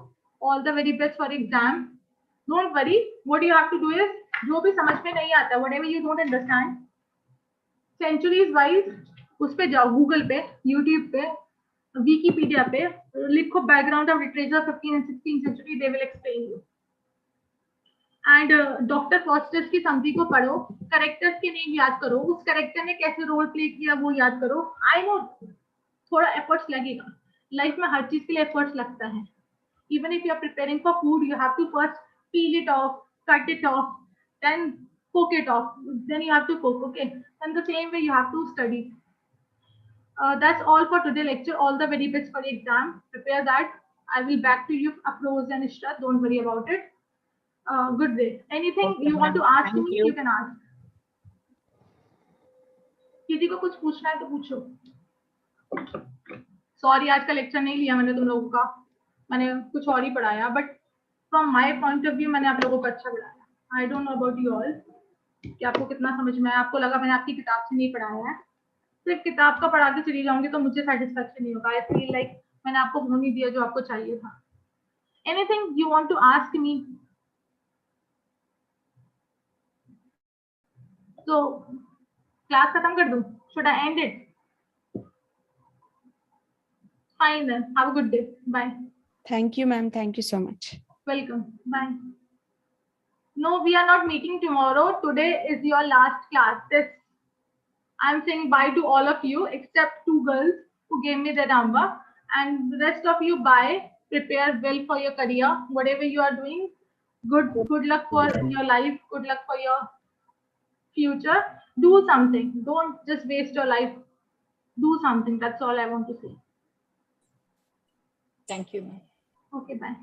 All the very best for exam. Don't worry. What you have to do is, जो भी समझ में नहीं आता, whatever you don't understand, centuries wise उस पे जाओ, गूगल पे, यूट्यूब पे, विकीपीडिया पे लिखो background of literature 15 and 16th century, they will explain you. And doctor fosters की समरी को पढ़ो, करेक्टर्स के नेम याद करो, उस करेक्टर ने कैसे रोल प्ले किया वो याद करो. आई नो थोड़ा एफर्ट्स लगेगा, लाइफ में हर चीज के लिए एफर्ट्स लगता है. Even if you are preparing for food, you have to first peel it off, cut it off, then cook it off, then you have to cook. Okay, and the same way you have to study. That's all for today lecture. All the very best for the exam. Prepare that. I will back to you, Afroz and Ishrat. Don't worry about it. Good day. Anything Okay, you want to ask thank me, you. you can ask. किसी को कुछ पूछना है तो पूछो. Sorry, आज का lecture नहीं लिया मैंने तुम लोगों का, मैंने कुछ और ही पढ़ाया, but from my point of view मैंने आप लोगों को अच्छा पढ़ाया. I don't know about you all कि आपको कितना समझ में आया. आपको लगा मैंने आपकी किताब से नहीं पढ़ाया है, सिर्फ किताब का पढ़ा के चली जाऊंगी तो मुझे सेटिस्फेक्शन नहीं होगा. आई फील लाइक मैंने आपको वो नहीं दिया जो आपको चाहिए था. Anything you want to ask me? तो क्लास खत्म कर दूं? Should I end it? Fine then. Have a good day. Bye. Thank you, ma'am. Thank you so much. Welcome. Bye. No, we are not meeting tomorrow. Today is your last class. I'm saying bye to all of you except 2 girls who gave me their number. And the rest of you, bye. Prepare well for your career. Whatever you are doing, good luck for your life. Good luck for your future. Do something. Don't just waste your life. Do something. That's all I want to say. Thank you, ma'am. Okay, bye.